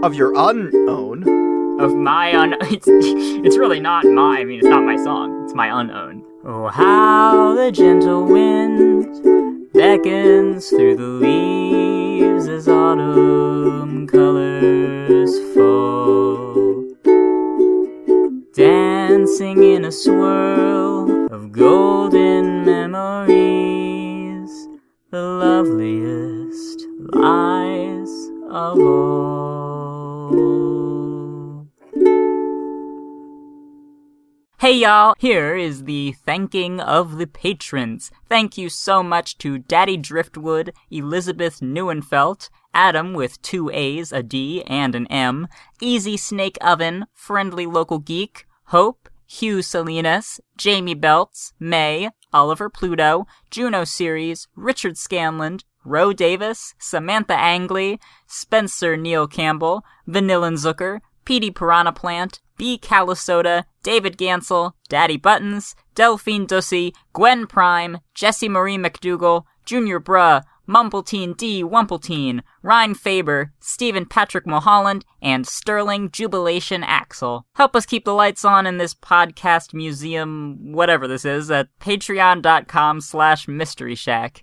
A: Of your unown?
B: Of my It's really not my, it's not my song. It's my unown.
D: Oh, how the gentle wind beckons through the leaves as autumn colors fall, dancing in a swirl of golden memories, the loveliest lies of all.
B: Hey y'all, here is the thanking of the patrons. Thank you so much to Daddy Driftwood, Elizabeth Neuenfeld, Adam with 2 A's, a D, and an M, Easy Snake Oven, Friendly Local Geek, Hope,
D: Hugh Salinas, Jamie Belts, May, Oliver Pluto, Juno Series, Richard Scanland, Ro Davis, Samantha Angley, Spencer Neil Campbell, Vanillan Zucker, Petey Piranha Plant, B. Calisota, David Ganssle, Daddy Buttons, Delphine Dussy, Gwen Prime, Jessie Marie McDougal, Junior Bruh, Mumpleteen D. Wumpleteen, Ryan Faber, Stephen Patrick Mulholland, and Sterling Jubilation Axel. Help us keep the lights on in this podcast museum, whatever this is, at patreon.com/Mystery Shack.